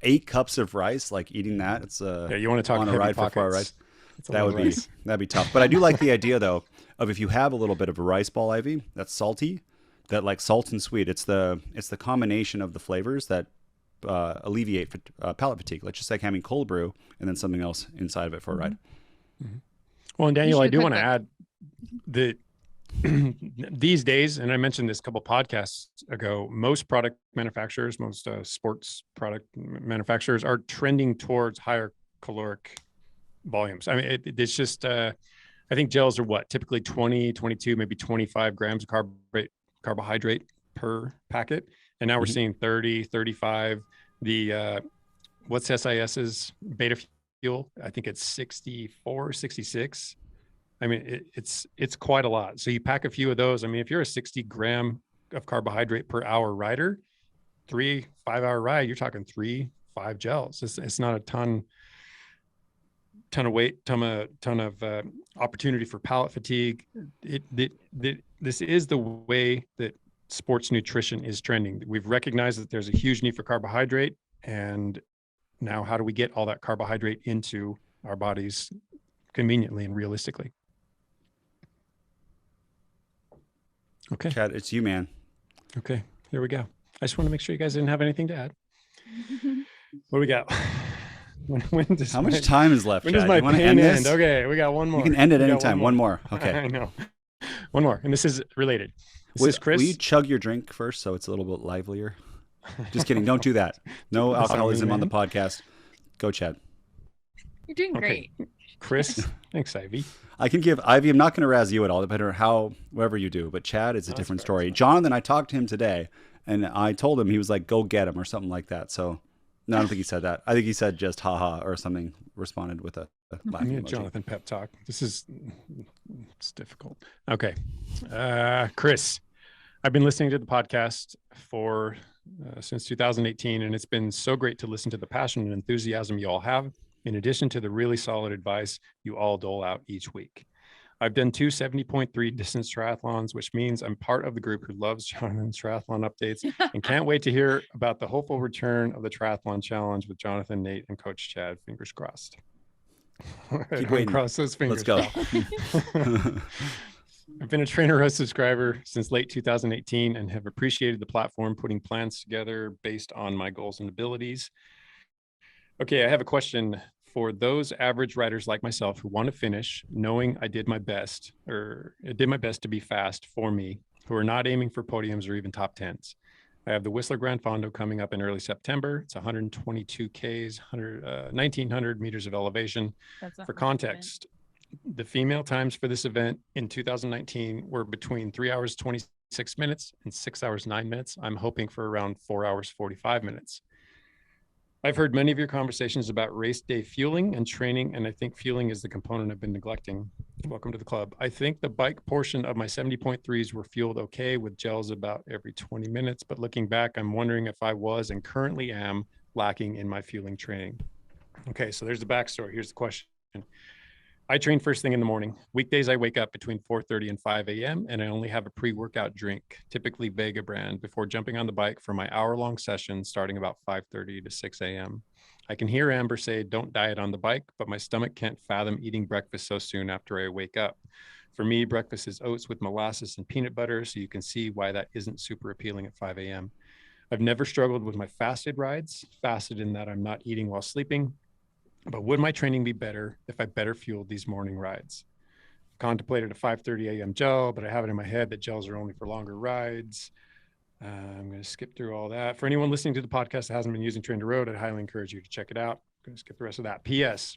8 cups of rice, like eating that, it's you want to talk on a ride pockets. for 4 rice. That'd be tough. But I do like the idea though of if you have a little bit of a rice ball, Ivy, that's salty, that like salt and sweet. It's the combination of the flavors that alleviate palate fatigue. Let's just like having cold brew and then something else inside of it for a ride. Mm-hmm. Well, and Daniel, I do want to add that these days, and I mentioned this a couple podcasts ago, most product manufacturers, most sports product manufacturers are trending towards higher caloric volumes. I mean, it's just, I think gels are typically 20, 22, maybe 25 grams of carbohydrate per packet. And now we're seeing 30, 35. What's SIS's beta fuel? I think it's 64, 66. I mean, it's quite a lot. So you pack a few of those. I mean, if you're a 60 gram of carbohydrate per hour rider, 3 5-hour ride, you're talking 3-5 gels. It's not a ton of weight, ton of opportunity for palate fatigue. This is the way that sports nutrition is trending. We've recognized that there's a huge need for carbohydrate, and now how do we get all that carbohydrate into our bodies conveniently and realistically? Okay. Chad, it's you, man. Okay, here we go. I just want to make sure you guys didn't have anything to add. What do we got? How much time is left, When Chad? does my You want to pain end this? Okay, we got one more. You can end it anytime. One more. Okay. I know. One more, and this is related. This is Chris. Will you chug your drink first so it's a little bit livelier? Just kidding. Don't do that. No alcoholism on the podcast. Go, Chad. You're doing Okay. great. Chris, thanks, Ivy. I can give Ivy. I'm not going to razz you at all, depending on how whatever you do. But Chad is a No, that's different fair, story. that's fair. Jonathan, I talked to him today, and I told him he was like, "Go get him" or something like that. So, no, I don't think he said that. I think he said just "haha" or something. Responded with a laughing Yeah, emoji. Jonathan pep talk. It's difficult. Okay. Chris, I've been listening to the podcast for since 2018, and it's been so great to listen to the passion and enthusiasm you all have, in addition to the really solid advice you all dole out each week. I've done two 70.3 distance triathlons, which means I'm part of the group who loves Jonathan's triathlon updates and can't wait to hear about the hopeful return of the triathlon challenge with Jonathan, Nate, and Coach Chad. Fingers crossed. Keep waiting. Cross those fingers. Let's go. I've been a TrainerRoad subscriber since late 2018 and have appreciated the platform putting plans together based on my goals and abilities. Okay, I have a question for those average riders like myself who want to finish knowing I did my best to be fast for me, who are not aiming for podiums or even top 10s. I have the Whistler Grand Fondo coming up in early September. It's 122 Ks, 1900 meters of elevation. That's a For hard context, the female times for this event in 2019 were between 3 hours 26 minutes and 6 hours 9 minutes. I'm hoping for around 4 hours 45 minutes. I've heard many of your conversations about race day fueling and training, and I think fueling is the component I've been neglecting. Welcome to the club. I think the bike portion of my 70.3s were fueled okay with gels about every 20 minutes, but looking back, I'm wondering if I was and currently am lacking in my fueling training. Okay, so there's the backstory. Here's the question. I train first thing in the morning. Weekdays, I wake up between 4:30 and 5 a.m. and I only have a pre-workout drink, typically Vega brand, before jumping on the bike for my hour-long session starting about 5:30 to 6 a.m. I can hear Amber say, don't diet on the bike, but my stomach can't fathom eating breakfast so soon after I wake up. For me, breakfast is oats with molasses and peanut butter, so you can see why that isn't super appealing at 5 a.m. I've never struggled with my fasted rides, fasted in that I'm not eating while sleeping. But would my training be better if I better fueled these morning rides? Contemplated a 5:30 a.m. gel, but I have it in my head that gels are only for longer rides. I'm going to skip through all that. For anyone listening to the podcast that hasn't been using TrainerRoad, I'd highly encourage you to check it out. I'm going to skip the rest of that. P.S.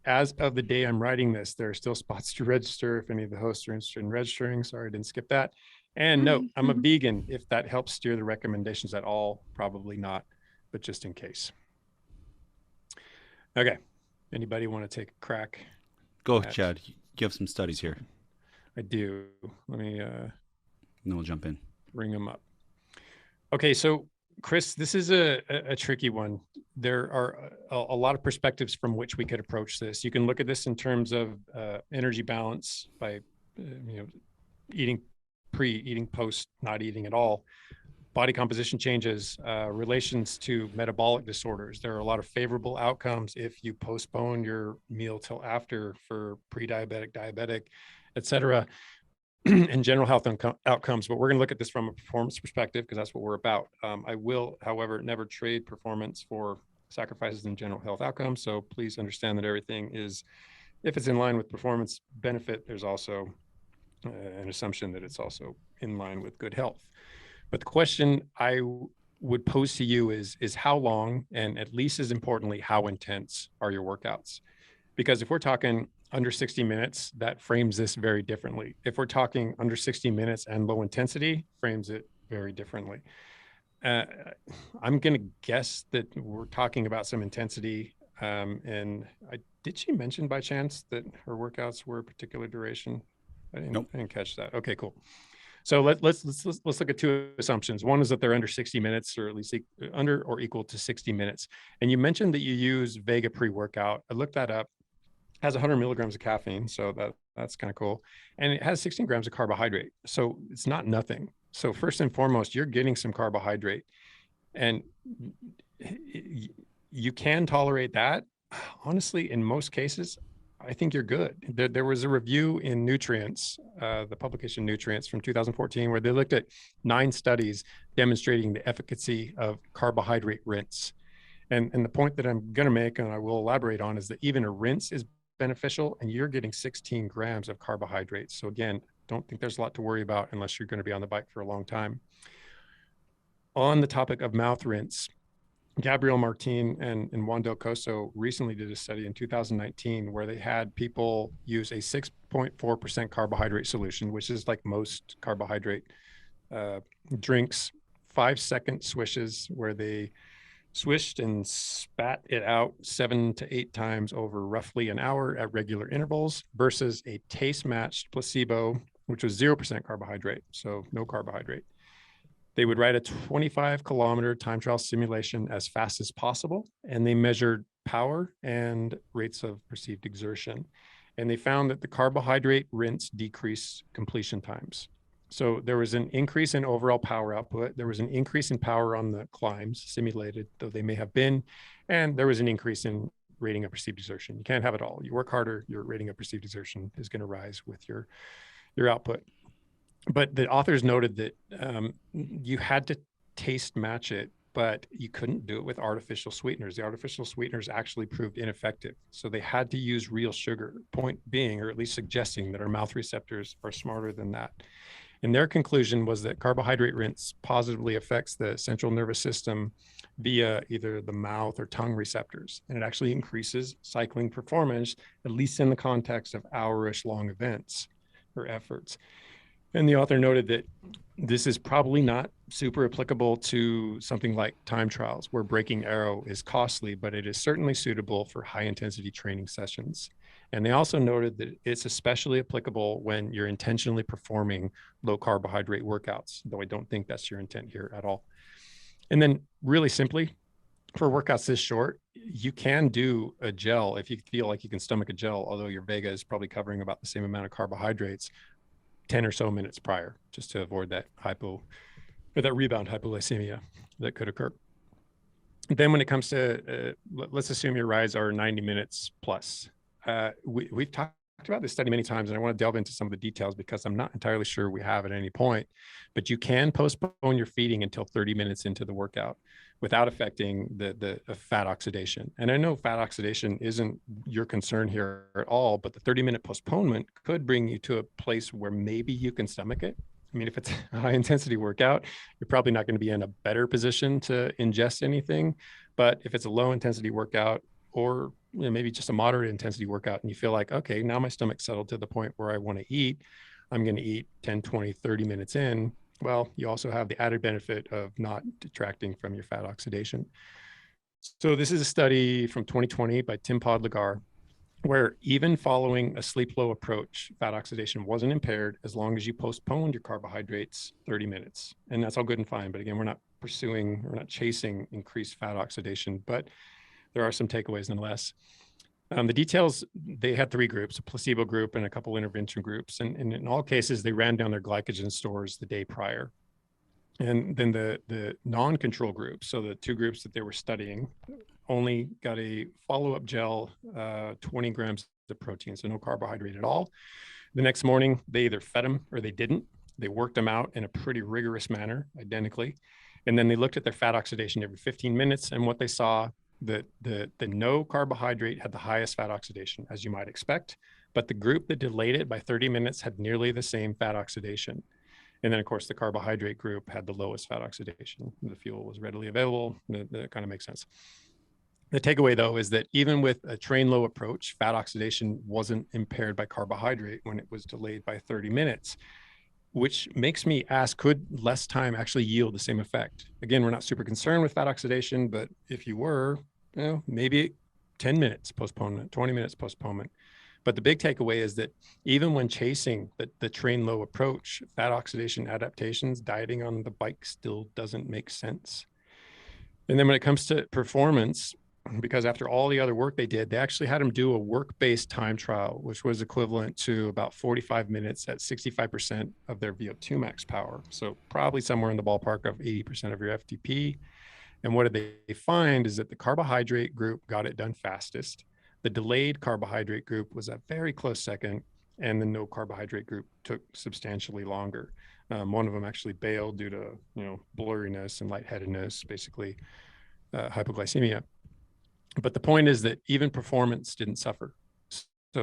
As of the day I'm writing this, there are still spots to register if any of the hosts are interested in registering. Sorry, I didn't skip that. And note, I'm a vegan. If that helps steer the recommendations at all, probably not, but just in case. Okay. Anybody want to take a crack? Go, Chad. You have some studies here. I do. Let me and then we'll jump in. bring them up. Okay, so Chris, this is a tricky one. There are a lot of perspectives from which we could approach this. You can look at this in terms of energy balance by eating pre, eating post, not eating at all. Body composition changes, relations to metabolic disorders. There are a lot of favorable outcomes if you postpone your meal till after for pre-diabetic, diabetic, et cetera, and general health outcomes. But we're going to look at this from a performance perspective because that's what we're about. I will, however, never trade performance for sacrifices in general health outcomes. So please understand that everything is, if it's in line with performance benefit, there's also an assumption that it's also in line with good health. But the question I would pose to you is how long, and at least as importantly, how intense are your workouts? Because if we're talking under 60 minutes, that frames this very differently. If we're talking under 60 minutes and low intensity, frames it very differently. I'm going to guess that we're talking about some intensity. Did she mention by chance that her workouts were a particular duration? Nope. I didn't catch that. Okay, cool. So let's look at two assumptions. One is that they're under 60 minutes, or at least under or equal to 60 minutes. And you mentioned that you use Vega pre-workout. I looked that up. It has 100 milligrams of caffeine, so that's kind of cool. And it has 16 grams of carbohydrate, so it's not nothing. So first and foremost, you're getting some carbohydrate, and you can tolerate that. Honestly, in most cases, I think you're good. There was a review in Nutrients, the publication Nutrients from 2014, where they looked at 9 studies demonstrating the efficacy of carbohydrate rinse. And the point that I'm going to make, and I will elaborate on, is that even a rinse is beneficial, and you're getting 16 grams of carbohydrates. So again, don't think there's a lot to worry about unless you're going to be on the bike for a long time. On the topic of mouth rinse, Gabriel Martin and Juan Del Coso recently did a study in 2019 where they had people use a 6.4% carbohydrate solution, which is like most carbohydrate drinks, 5-second swishes where they swished and spat it out 7 to 8 times over roughly an hour at regular intervals versus a taste matched placebo, which was 0% carbohydrate, so no carbohydrate. They would write a 25-kilometer time trial simulation as fast as possible, and they measured power and rates of perceived exertion. And they found that the carbohydrate rinse decreased completion times. So there was an increase in overall power output. There was an increase in power on the climbs simulated, though they may have been, and there was an increase in rating of perceived exertion. You can't have it all. You work harder, your rating of perceived exertion is going to rise with your output. But the authors noted that you had to taste match it, but you couldn't do it with artificial sweeteners. The artificial sweeteners actually proved ineffective. So they had to use real sugar, point being, or at least suggesting that our mouth receptors are smarter than that. And their conclusion was that carbohydrate rinse positively affects the central nervous system via either the mouth or tongue receptors. And it actually increases cycling performance, at least in the context of hour-ish long events or efforts. And the author noted that this is probably not super applicable to something like time trials where breaking arrow is costly, but it is certainly suitable for high intensity training sessions. And they also noted that it's especially applicable when you're intentionally performing low carbohydrate workouts, though I don't think that's your intent here at all. And then really simply, for workouts this short, you can do a gel if you feel like you can stomach a gel, although your Vega is probably covering about the same amount of carbohydrates 10 or so minutes prior, just to avoid that that rebound hypoglycemia that could occur. Then when it comes to, let's assume your rides are 90 minutes plus. We've talked about this study many times, and I want to delve into some of the details because I'm not entirely sure we have at any point, but you can postpone your feeding until 30 minutes into the workout without affecting the fat oxidation. And I know fat oxidation isn't your concern here at all, but the 30-minute postponement could bring you to a place where maybe you can stomach it. I mean, if it's a high intensity workout, you're probably not going to be in a better position to ingest anything. But if it's a low intensity workout, or maybe just a moderate intensity workout, and you feel like, okay, now my stomach's settled to the point where I want to eat, I'm going to eat 10, 20, 30 minutes in. Well, you also have the added benefit of not detracting from your fat oxidation. So this is a study from 2020 by Tim Podlegar, where even following a sleep-low approach, fat oxidation wasn't impaired as long as you postponed your carbohydrates 30 minutes. And that's all good and fine. But again, we're not chasing increased fat oxidation, but there are some takeaways nonetheless. The details, they had 3 groups, a placebo group and a couple intervention groups. And in all cases, they ran down their glycogen stores the day prior. And then the non-control group, so the 2 groups that they were studying, only got a follow-up gel, 20 grams of protein, so no carbohydrate at all. The next morning, they either fed them or they didn't. They worked them out in a pretty rigorous manner, identically. And then they looked at their fat oxidation every 15 minutes. And what they saw, the no carbohydrate had the highest fat oxidation, as you might expect. But the group that delayed it by 30 minutes had nearly the same fat oxidation. And then, of course, the carbohydrate group had the lowest fat oxidation. The fuel was readily available. That kind of makes sense. The takeaway, though, is that even with a train low approach, fat oxidation wasn't impaired by carbohydrate when it was delayed by 30 minutes, which makes me ask, could less time actually yield the same effect? Again, we're not super concerned with fat oxidation, but if you were, maybe 10 minutes postponement, 20 minutes postponement. But the big takeaway is that even when chasing the train low approach, fat oxidation adaptations, dieting on the bike still doesn't make sense. And then when it comes to performance, because after all the other work they did, they actually had them do a work-based time trial, which was equivalent to about 45 minutes at 65% of their VO2 max power. So probably somewhere in the ballpark of 80% of your FTP. And what did they find is that the carbohydrate group got it done fastest. The delayed carbohydrate group was a very close second, and the no carbohydrate group took substantially longer. One of them actually bailed due to blurriness and lightheadedness, basically hypoglycemia. But the point is that even performance didn't suffer.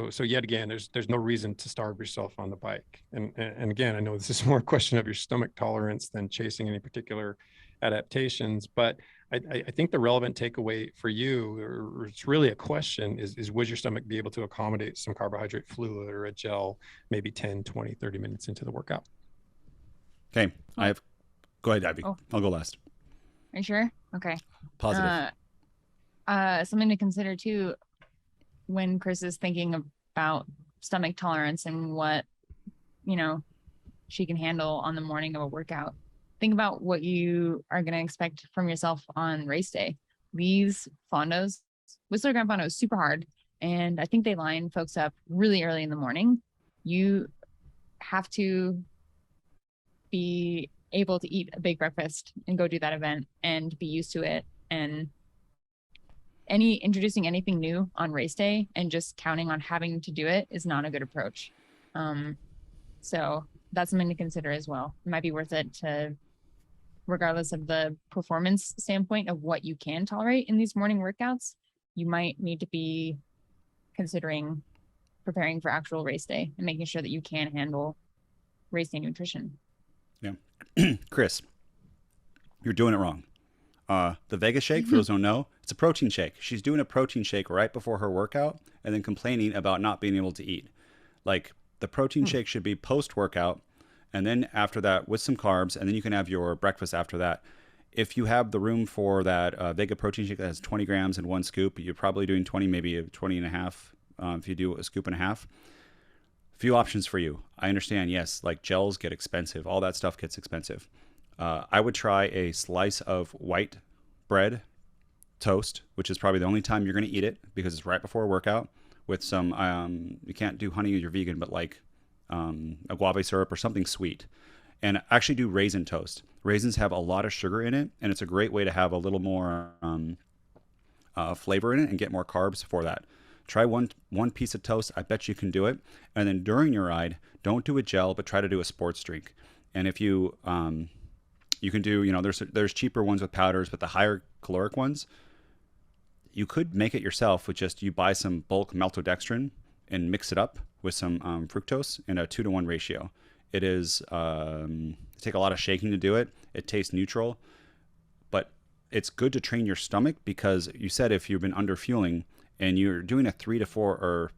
So yet again, there's no reason to starve yourself on the bike. And again, I know this is more a question of your stomach tolerance than chasing any particular adaptations, but I think the relevant takeaway for you, or it's really a question, is would your stomach be able to accommodate some carbohydrate fluid or a gel maybe 10, 20, 30 minutes into the workout? Okay. Go ahead, Ivy. Oh. I'll go last. Are you sure? Okay. Positive. Something to consider too when Chris is thinking about stomach tolerance and what, she can handle on the morning of a workout. Think about what you are going to expect from yourself on race day. These fondos, Whistler Grand Fondo is super hard. And I think they line folks up really early in the morning. You have to be able to eat a big breakfast and go do that event and be used to it. And introducing anything new on race day and just counting on having to do it is not a good approach. So that's something to consider as well. It might be worth it to, regardless of the performance standpoint of what you can tolerate in these morning workouts, you might need to be considering preparing for actual race day and making sure that you can handle race day nutrition. Yeah. Chris, you're doing it wrong. The Vega shake, for those who don't know, it's a protein shake. She's doing a protein shake right before her workout and then complaining about not being able to eat. Like, the protein shake should be post-workout, and then after that with some carbs, and then you can have your breakfast after that. If you have the room for that Vega protein shake that has 20 grams in one scoop, you're probably doing 20, maybe 20 and a half if you do a scoop and a half. Few options for you. I understand, yes, like gels get expensive. All that stuff gets expensive. I would try a slice of white bread toast, which is probably the only time you're going to eat it because it's right before a workout, with some, you can't do honey if you're vegan, but like agave syrup or something sweet. And actually do raisin toast. Raisins have a lot of sugar in it, and it's a great way to have a little more flavor in it and get more carbs for that. Try one piece of toast. I bet you can do it. And then during your ride, don't do a gel, but try to do a sports drink. And if you you can do, there's cheaper ones with powders, but the higher caloric ones, you could make it yourself with just, you buy some bulk maltodextrin and mix it up with some fructose in a 2-to-1 ratio. It is take a lot of shaking to do it. It tastes neutral, but it's good to train your stomach, because you said if you've been under fueling and you're doing a 3 to 4 or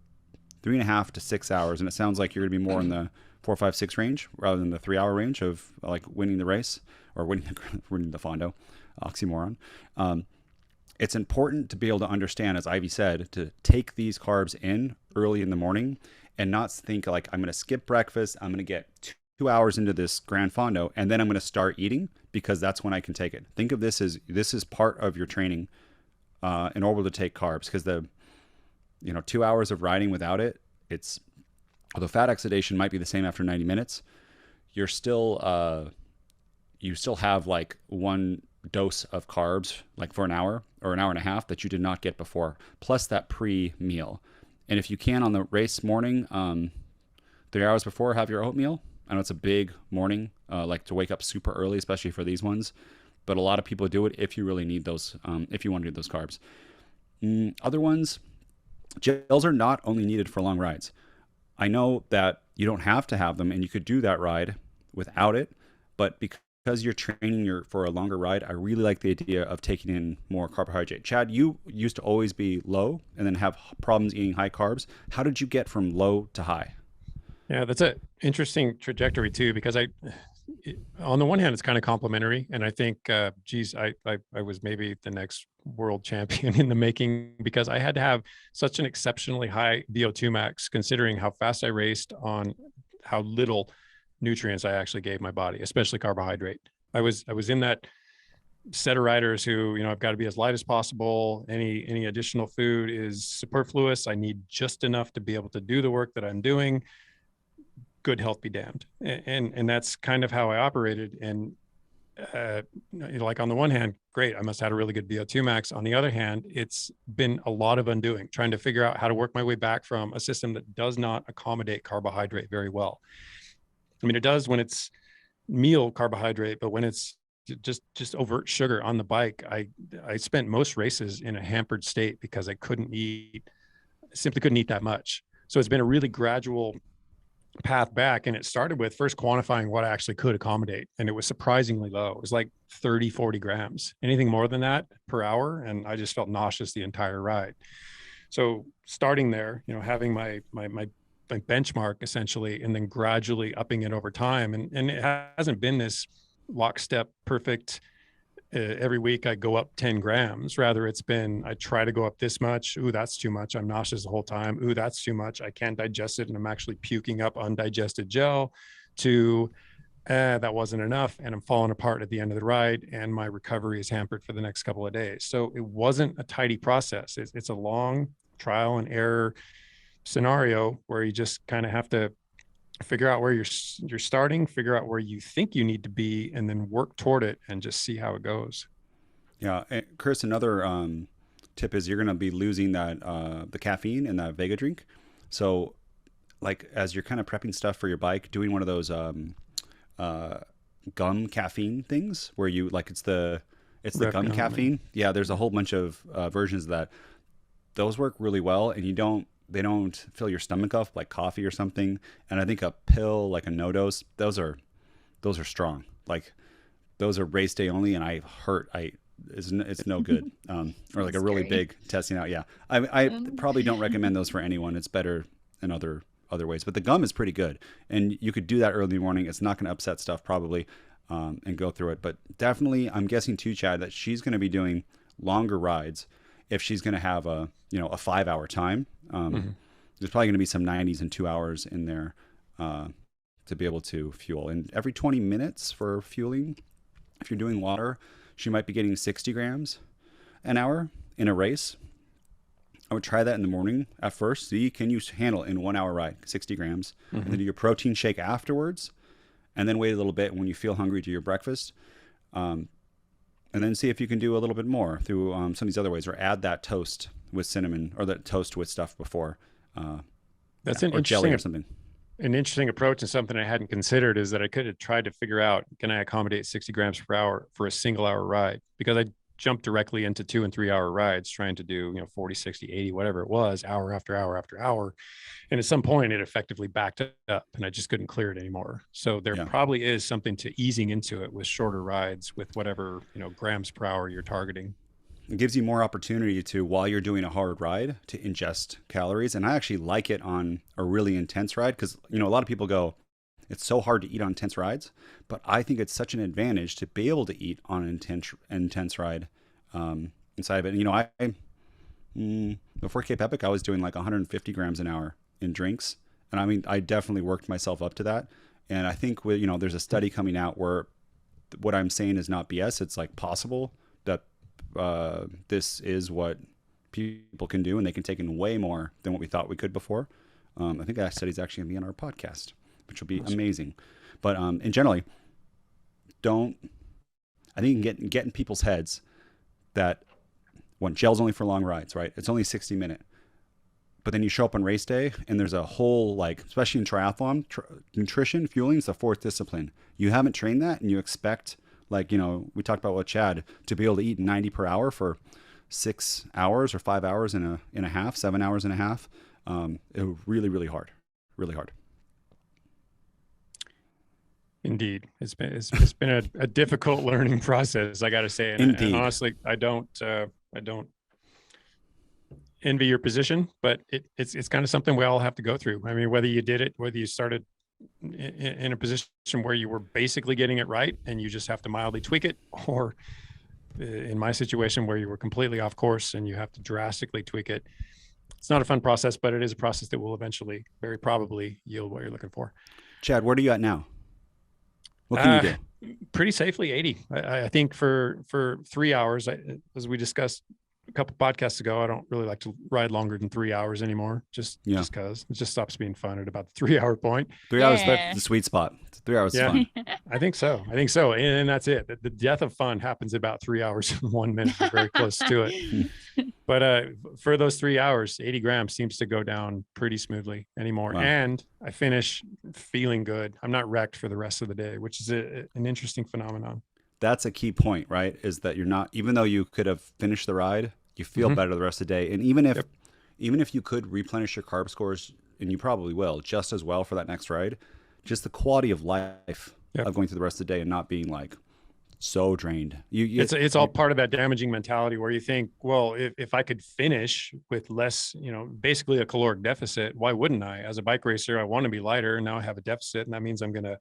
3.5 to 6 hours, and it sounds like you're going to be more in the 4, 5, 6 range rather than the 3-hour range of like winning the race or winning the fondo, oxymoron. It's important to be able to understand, as Ivy said, to take these carbs in early in the morning and not think like, I'm going to skip breakfast, I'm going to get 2 hours into this Grand Fondo, and then I'm going to start eating because that's when I can take it. Think of this as part of your training in order to take carbs, because 2 hours of riding without it, although fat oxidation might be the same after 90 minutes, you still have like one dose of carbs like for an hour or an hour and a half that you did not get before, plus that pre-meal. And if you can, on the race morning, 3 hours before, have your oatmeal. I know it's a big morning, like to wake up super early, especially for these ones, but a lot of people do it if you really need those, if you want to do those carbs. Other ones, gels are not only needed for long rides. I know that you don't have to have them, and you could do that ride without it, but because you're training for a longer ride, I really like the idea of taking in more carbohydrate. Chad, you used to always be low and then have problems eating high carbs. How did you get from low to high? Yeah, that's an interesting trajectory too, because on the one hand, it's kind of complimentary. And I think, I was maybe the next world champion in the making, because I had to have such an exceptionally high VO2 max, considering how fast I raced on how little nutrients I actually gave my body, especially carbohydrate. I was in that set of riders who, I've got to be as light as possible. Any additional food is superfluous. I need just enough to be able to do the work that I'm doing. Good health be damned. And that's kind of how I operated. And like on the one hand, great, I must have had a really good VO2 max. On the other hand, it's been a lot of undoing, trying to figure out how to work my way back from a system that does not accommodate carbohydrate very well. I mean, it does when it's meal carbohydrate, but when it's just overt sugar on the bike, I spent most races in a hampered state because I simply couldn't eat that much. So it's been a really gradual path back, and it started with first quantifying what I actually could accommodate, and it was surprisingly low. It was like 30, 40 grams. Anything more than that per hour, and I just felt nauseous the entire ride. So starting there, having my benchmark essentially, and then gradually upping it over time, and it hasn't been this lockstep perfect. Every week I go up 10 grams. Rather, it's been, I try to go up this much. Ooh, that's too much. I'm nauseous the whole time. Ooh, that's too much. I can't digest it, and I'm actually puking up undigested gel. To that wasn't enough, and I'm falling apart at the end of the ride, and my recovery is hampered for the next couple of days. So it wasn't a tidy process. It's a long trial and error scenario where you just kind of have to figure out where you're starting, figure out where you think you need to be, and then work toward it and just see how it goes. Yeah. And Chris, another tip is you're going to be losing that the caffeine in that Vega drink. So like as you're kind of prepping stuff for your bike, doing one of those gum caffeine things where you like it's the gum caffeine. Yeah, there's a whole bunch of versions of that. Those work really well, and they don't fill your stomach up like coffee or something. And I think a pill like a no dose, those are strong. Like those are race day only, and it's no good. Or like a really big testing out. Yeah, I probably don't recommend those for anyone. It's better in other ways, but the gum is pretty good, and you could do that early in the morning. It's not going to upset stuff probably, and go through it. But definitely, I'm guessing too, Chad, that she's going to be doing longer rides if she's going to have a 5-hour time. There's probably going to be some 90s and 2 hours in there to be able to fuel. And every 20 minutes for fueling, if you're doing water, she might be getting 60 grams an hour in a race. I would try that in the morning at first. See, can you handle in 1 hour ride 60 grams? And then do your protein shake afterwards, and then wait a little bit when you feel hungry, do your breakfast. And then see if you can do a little bit more through some of these other ways, or add that toast with cinnamon, or that toast with stuff before. That's an jelly or something. An interesting approach, and something I hadn't considered is that I could have tried to figure out, can I accommodate 60 grams per hour for a single hour ride? Because I jumped directly into 2 and 3 hour rides trying to do 40, 60, 80, whatever it was, hour after hour after hour. And at some point it effectively backed up, and I just couldn't clear it anymore. So there probably is something to easing into it with shorter rides with whatever grams per hour you're targeting. It gives you more opportunity to, while you're doing a hard ride, to ingest calories. And I actually like it on a really intense ride, because a lot of people go, it's so hard to eat on intense rides, but I think it's such an advantage to be able to eat on an intense ride inside of it. Before Cape Epic, I was doing like 150 grams an hour in drinks. And I mean, I definitely worked myself up to that. And I think there's a study coming out where what I'm saying is not BS. It's like possible that this is what people can do, and they can take in way more than what we thought we could before. I think that study's actually going to be on our podcast, which will be amazing. But in generally, I think you can get in people's heads that gel's only for long rides, right? It's only 60-minute. But then you show up on race day, and there's a whole, especially in triathlon, nutrition, fueling is the fourth discipline. You haven't trained that, and you expect, we talked about with Chad, to be able to eat 90 per hour for 6 hours or 5 hours and a half, 7 hours and a half. It was really, really hard. Really hard. Indeed. It's been a difficult learning process, I got to say. And honestly, I don't envy your position, but it's kind of something we all have to go through. I mean, whether you did it, whether you started in a position where you were basically getting it right and you just have to mildly tweak it, or in my situation where you were completely off course and you have to drastically tweak it. It's not a fun process, but it is a process that will eventually, very probably, yield what you're looking for. Chad, where are you at now? What can you do? Pretty safely 80. I think for 3 hours, as we discussed a couple podcasts ago, I don't really like to ride longer than 3 hours anymore. Just because it just stops being fun at about the 3 hour point. 3 hours, that's the sweet spot. 3 hours is fun. I think so. And that's it. The death of fun happens about 3 hours and 1 minute. We're very close to it. But for those 3 hours, 80 grams seems to go down pretty smoothly anymore. Wow. And I finish feeling good. I'm not wrecked for the rest of the day, which is an interesting phenomenon. That's a key point, right? Is that you're not, even though you could have finished the ride, you feel better the rest of the day. And even if you could replenish your carb scores and you probably will, just as well for that next ride. Just the quality of life Yep. of going through the rest of the day and not being like so drained. It's all part of that damaging mentality where you think, well, if I could finish with less, basically a caloric deficit, why wouldn't I? As a bike racer, I want to be lighter, and now I have a deficit, and that means I'm going to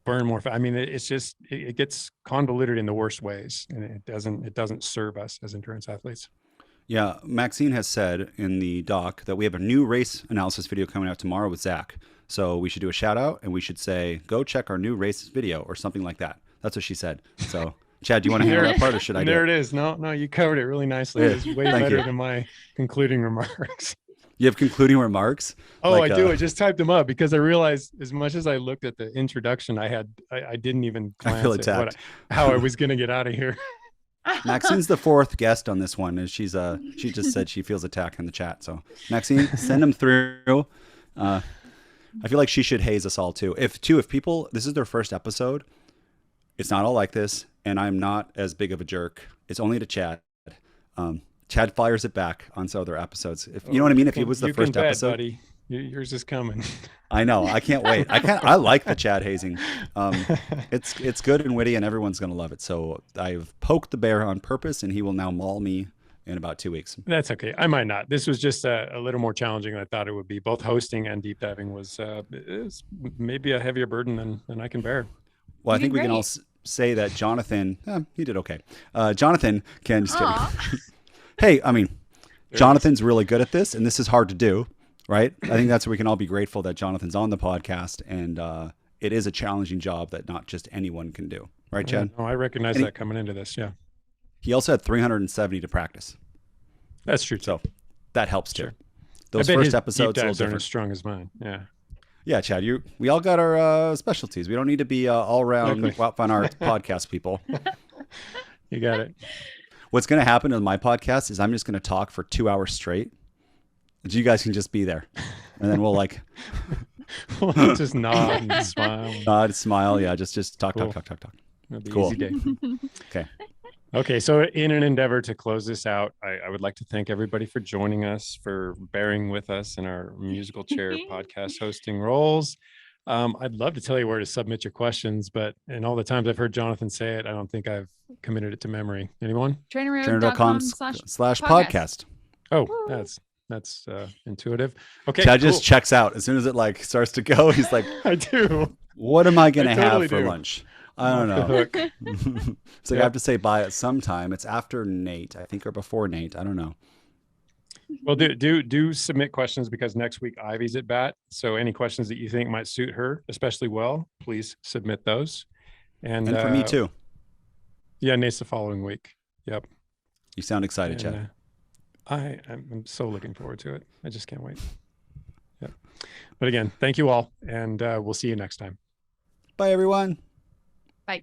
burn more fat. I mean, it's just it gets convoluted in the worst ways, and it doesn't serve us as endurance athletes. Yeah, Maxine has said in the doc that we have a new race analysis video coming out tomorrow with Zach. So we should do a shout out and we should say, go check our new race video or something like that. That's what she said. So Chad, do you want to hear that part or should I do There it is. No, you covered it really nicely. It's way better than my concluding remarks. You have concluding remarks? Oh, like, I do. I just typed them up because I realized as much as I looked at the introduction, I didn't even glance at how I was going to get out of here. Maxine's the fourth guest on this one, and she just said she feels attacked in the chat. So Maxine, send them through. I feel like she should haze us all too. If people, this is their first episode, it's not all like this, and I'm not as big of a jerk. It's only to Chad. Chad fires it back on some other episodes. If you know what I mean. If it was the first episode, buddy. Yours is coming. I know. I can't wait. I like the Chad hazing. It's good and witty, and everyone's gonna love it. So I've poked the bear on purpose, and he will now maul me in about 2 weeks. That's okay. I might not. This was just a little more challenging than I thought it would be. Both hosting and deep diving was maybe a heavier burden than I can bear. Well, I think we can all say that Jonathan, he did okay. Jonathan can just kidding. Hey, I mean, Jonathan's really good at this, and this is hard to do, right? I think that's where we can all be grateful that Jonathan's on the podcast, and it is a challenging job that not just anyone can do, right, Chad? Oh, I recognize that coming into this, yeah. He also had 370 to practice. That's true, too. So that helps, too. Sure. Those I bet first his episodes deep dives are aren't as strong as mine, yeah. Yeah, Chad, we all got our specialties. We don't need to be all-around fun art podcast people. You got it. What's going to happen on my podcast is I'm just going to talk for 2 hours straight. You guys can just be there. And then we'll we'll just nod and smile. Nod, smile. Yeah, just talk, cool. talk. It'll be cool. Easy day. Okay. Okay, so in an endeavor to close this out, I would like to thank everybody for joining us, for bearing with us in our musical chair podcast hosting roles. I'd love to tell you where to submit your questions, but in all the times I've heard Jonathan say it, I don't think I've committed it to memory. Anyone? TrainerRoad.com/podcast. Oh, that's intuitive. Okay. Chad just checks out as soon as it starts to go. He's like, I do. What am I going to totally have for lunch? I don't know. So I have to say bye at some time. It's after Nate, I think, or before Nate. I don't know. Well, do submit questions because next week Ivy's at bat. So any questions that you think might suit her especially well, please submit those. And for me too. Yeah, Nate's the following week. Yep. You sound excited, Chad. I'm so looking forward to it. I just can't wait. Yep. But again, thank you all, and we'll see you next time. Bye, everyone. Bye.